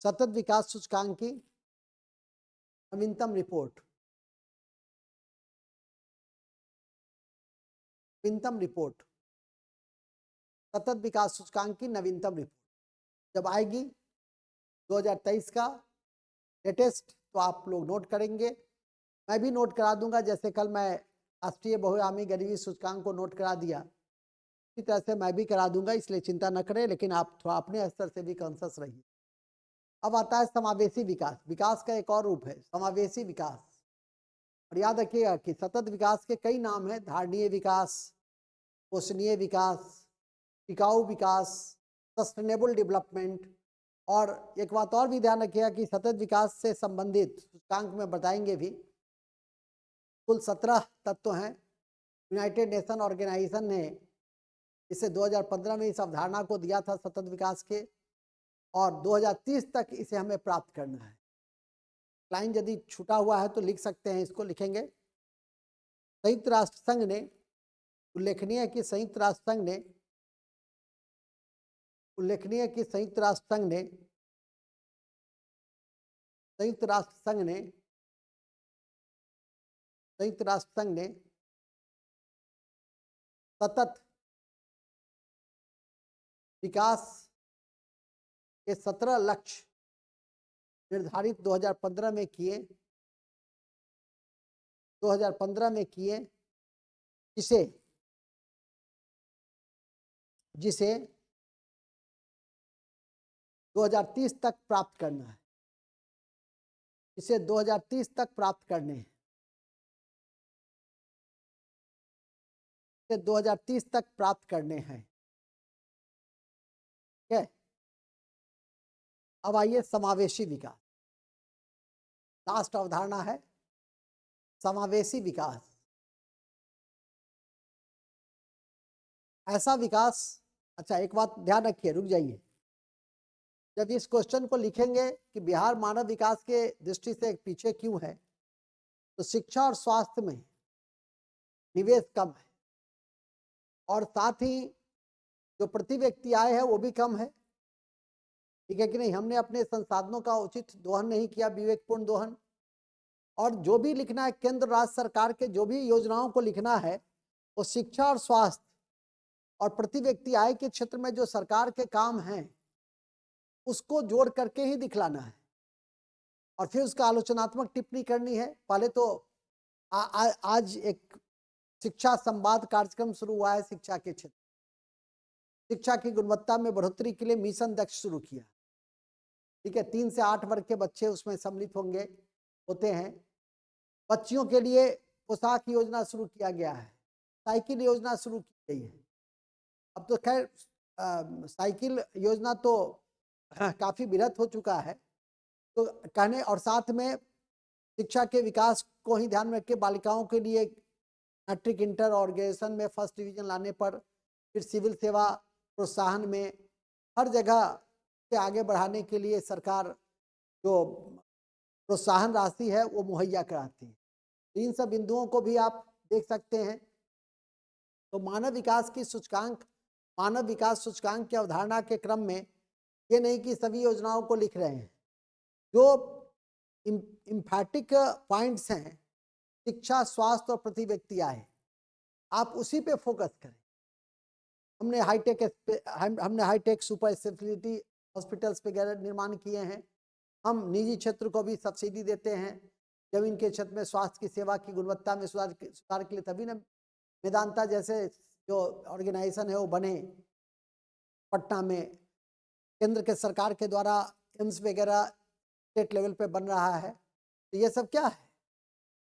सतत विकास सूचकांक की नवीनतम रिपोर्ट नवीनतम रिपोर्ट, सतत विकास सूचकांक की नवीनतम रिपोर्ट जब आएगी 2023 का लेटेस्ट, तो आप लोग नोट करेंगे, मैं भी नोट करा दूंगा। जैसे कल मैं राष्ट्रीय बहुआयामी गरीबी सूचकांक को नोट करा दिया, इसी तरह से मैं भी करा दूंगा, इसलिए चिंता न करें, लेकिन आप थोड़ा अपने स्तर से भी कॉन्शियस रहिए। अब आता है समावेशी विकास। विकास का एक और रूप है समावेशी विकास। और याद रखिएगा कि सतत विकास के कई नाम हैं, धारणीय विकास, पोषणीय विकास, टिकाऊ विकास, सस्टेनेबल डेवलपमेंट। और एक बात और भी ध्यान रखिएगा कि सतत विकास से संबंधित सूचकांक में बताएंगे भी, कुल 17 तत्व हैं। यूनाइटेड नेशन ऑर्गेनाइजेशन ने इसे 2015 में इस अवधारणा को दिया था सतत विकास के, और 2030 तक इसे हमें प्राप्त करना है। लाइन यदि छूटा हुआ है तो लिख सकते हैं, इसको लिखेंगे। संयुक्त राष्ट्र संघ ने, उल्लेखनीय है कि संयुक्त राष्ट्र संघ ने संयुक्त राष्ट्र संघ ने सतत विकास के 17 लक्ष्य निर्धारित 2015 में किए, जिसे 2030 तक प्राप्त करना है, इसे 2030 तक प्राप्त करने हैं, इसे 2030 तक प्राप्त करने हैं। ठीक है, अब आइए समावेशी विकास। लास्ट अवधारणा है समावेशी विकास। ऐसा विकास, अच्छा एक बात ध्यान रखिए, रुक जाइए। जब इस क्वेश्चन को लिखेंगे कि बिहार मानव विकास के दृष्टि से पीछे क्यों है, तो शिक्षा और स्वास्थ्य में निवेश कम है, और साथ ही जो प्रति व्यक्ति आय है वो भी कम है। ठीक है कि नहीं? हमने अपने संसाधनों का उचित दोहन नहीं किया, विवेकपूर्ण दोहन। और जो भी लिखना है केंद्र राज्य सरकार के जो भी योजनाओं को लिखना है, वो शिक्षा और स्वास्थ्य और प्रति व्यक्ति आय के क्षेत्र में जो सरकार के काम हैं उसको जोड़ करके ही दिखलाना है, और फिर उसका आलोचनात्मक टिप्पणी करनी है। पहले तो आज एक शिक्षा संवाद कार्यक्रम शुरू हुआ है शिक्षा के क्षेत्र, शिक्षा की गुणवत्ता में बढ़ोतरी के लिए मिशन दक्ष शुरू किया। ठीक है, 3 से 8 वर्ग के बच्चे उसमें सम्मिलित होते हैं। बच्चियों के लिए पोशाक योजना शुरू किया गया है, साइकिल योजना शुरू की गई है। अब तो खैर साइकिल योजना तो काफी विरत हो चुका है, तो कहने, और साथ में शिक्षा के विकास को ही ध्यान में रख के बालिकाओं के लिए मैट्रिक, इंटर और ग्रेजुएशन में फर्स्ट डिवीजन लाने पर, फिर सिविल सेवा प्रोत्साहन में, हर जगह से आगे बढ़ाने के लिए सरकार जो प्रोत्साहन राशि है वो मुहैया कराती है। तो इन सब बिंदुओं को भी आप देख सकते हैं। तो मानव विकास सूचकांक की अवधारणा के क्रम में ये नहीं कि सभी योजनाओं को लिख रहे हैं, जो इम्फैटिक पॉइंट्स हैं, शिक्षा, स्वास्थ्य और प्रति व्यक्ति आय, आप उसी पे फोकस करें। हमने हाईटेक सुपर स्पेशलिटी हॉस्पिटल्स वगैरह निर्माण किए हैं। हम निजी क्षेत्र को भी सब्सिडी देते हैं जमीन के क्षेत्र में स्वास्थ्य की सेवा की गुणवत्ता में सुधार के लिए। तभी ना वेदांता जैसे जो ऑर्गेनाइजेशन है वो बने पटना में, केंद्र के सरकार के द्वारा एम्स वगैरह स्टेट लेवल पे बन रहा है। तो ये सब क्या है?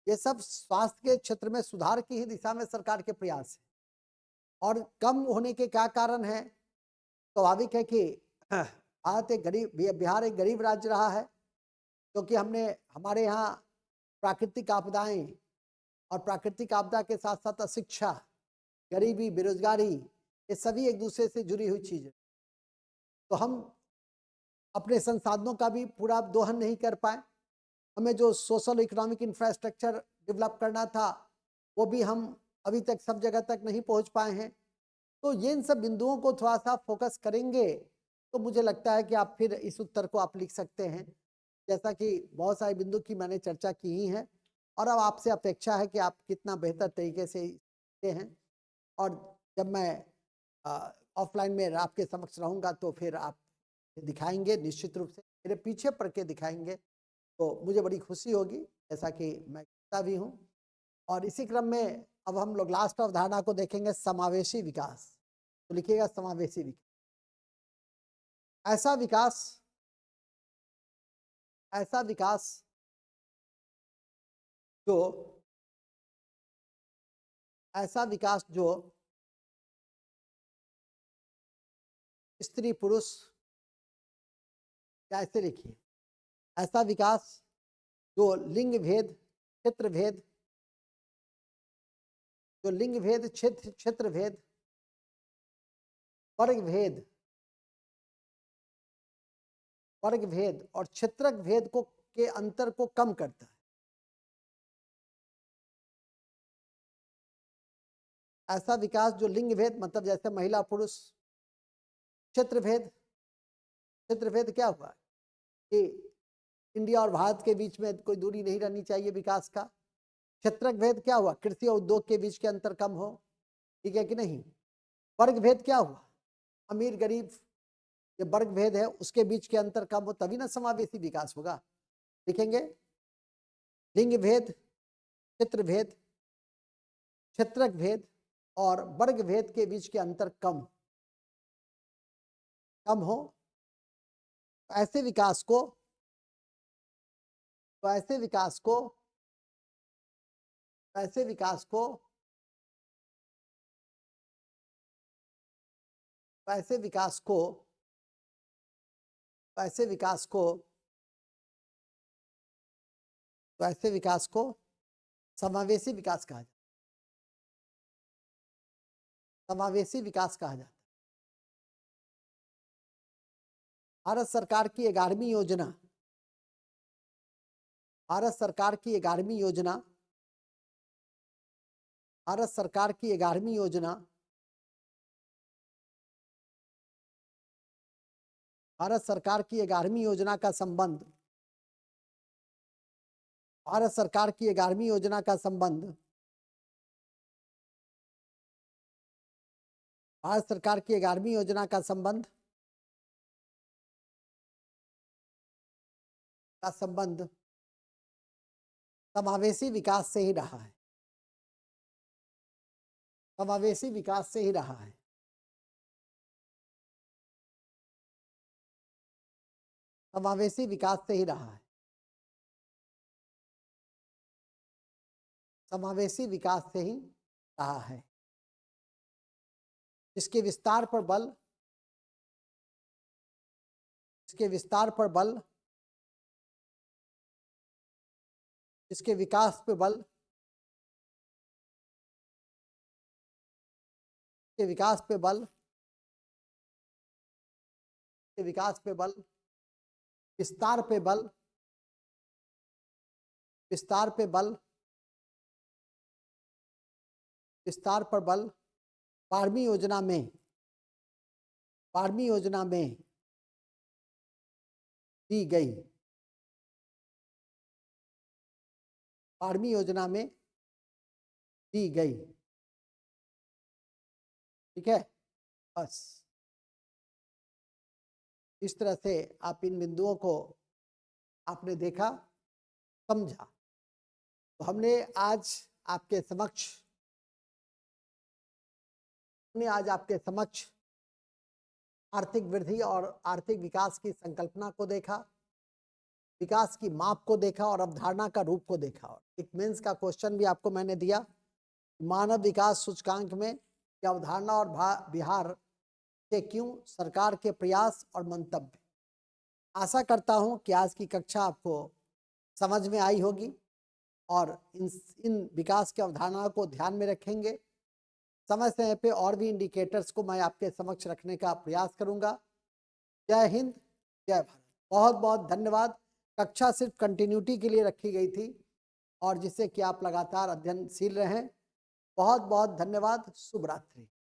ये सब स्वास्थ्य के क्षेत्र में सुधार की ही दिशा में सरकार के प्रयास है। और कम होने के क्या कारण है? स्वाभाविक है कि बिहार एक गरीब राज्य रहा है, क्योंकि हमारे यहाँ प्राकृतिक आपदाएं, और प्राकृतिक आपदा के साथ साथ अशिक्षा, गरीबी, बेरोजगारी, ये सभी एक दूसरे से जुड़ी हुई चीजें। तो हम अपने संसाधनों का भी पूरा दोहन नहीं कर पाए। हमें जो सोशल इकोनॉमिक इंफ्रास्ट्रक्चर डेवलप करना था वो भी हम अभी तक सब जगह तक नहीं पहुंच पाए हैं। तो ये इन सब बिंदुओं को थोड़ा सा फोकस करेंगे तो मुझे लगता है कि आप फिर इस उत्तर को आप लिख सकते हैं। जैसा कि बहुत सारे बिंदु की मैंने चर्चा की ही है, और अब आपसे अपेक्षा है कि आप कितना बेहतर तरीके से लिखते हैं। और जब मैं ऑफलाइन में आपके समक्ष रहूँगा तो फिर आप दिखाएंगे, निश्चित रूप से मेरे पीछे पड़ के दिखाएंगे तो मुझे बड़ी खुशी होगी, जैसा कि मैं करता भी हूँ। और इसी क्रम में अब हम लोग लास्ट अवधारणा को देखेंगे, समावेशी विकास। तो लिखिएगा समावेशी विकास। ऐसा विकास, ऐसा विकास जो, ऐसा विकास जो स्त्री पुरुष, या ऐसे लिखिए, ऐसा विकास जो लिंग भेद, क्षेत्र भेद, जो लिंग भेद, क्षेत्र भेद, वर्ग भेद, वर्ग भेद और क्षेत्रक भेद को के अंतर को कम करता है। ऐसा विकास जो लिंग भेद, मतलब जैसे महिला पुरुष, क्षेत्र भेद, क्षेत्र भेद क्या हुआ कि इंडिया और भारत के बीच में कोई दूरी नहीं रहनी चाहिए विकास का। क्षेत्रक भेद क्या हुआ, कृषि और उद्योग के बीच के अंतर कम हो, ठीक है कि नहीं। वर्ग भेद क्या हुआ, अमीर गरीब ये वर्ग भेद है उसके बीच के अंतर कम हो, तभी ना समावेशी विकास होगा। लिखेंगे लिंग भेद, क्षेत्र भेद, क्षेत्रक भेद और वर्ग भेद के बीच के अंतर कम हो, ऐसे विकास को, तो ऐसे विकास को, ऐसे विकास को, ऐसे विकास को, ऐसे विकास को, तो ऐसे विकास को समावेशी विकास कहा जाता है। समावेशी विकास कहा जाता है। भारत सरकार की 11वीं योजना, भारत सरकार की 11वीं योजना, भारत सरकार की 11वीं योजना, भारत सरकार की 11वीं योजना का संबंध, भारत सरकार की 11वीं योजना का संबंध, भारत सरकार की 11वीं योजना का संबंध, समावेशी विकास से ही रहा है। समावेशी विकास से ही रहा है। समावेशी विकास से ही रहा है। समावेशी विकास से ही रहा है। इसके विस्तार पर बल, इसके विस्तार पर बल, इसके विकास पे बल, के विकास पे बल, के विकास पे बल, विस्तार पे बल, विस्तार पे बल, विस्तार पर बल 12वीं योजना में, 12वीं योजना में दी गई, 12वीं योजना में दी गई। ठीक है, बस इस तरह से आप इन बिंदुओं को आपने देखा, समझा। तो हमने आज आपके समक्ष, हमने आज आपके समक्ष आर्थिक वृद्धि और आर्थिक विकास की संकल्पना को देखा, विकास की माप को देखा और अवधारणा का रूप को देखा। और एक मेंस का क्वेश्चन भी आपको मैंने दिया, मानव विकास सूचकांक में अवधारणा और बिहार के क्यों, सरकार के प्रयास और मंतव्य। आशा करता हूं कि आज की कक्षा आपको समझ में आई होगी और इन विकास की अवधारणा को ध्यान में रखेंगे। समय समय पे और भी इंडिकेटर्स को मैं आपके समक्ष रखने का प्रयास करूंगा। जय हिंद, जय भारत। बहुत बहुत धन्यवाद। कक्षा सिर्फ कंटिन्यूटी के लिए रखी गई थी और जिससे कि आप लगातार अध्ययनशील रहें। बहुत बहुत धन्यवाद। शुभ रात्रि।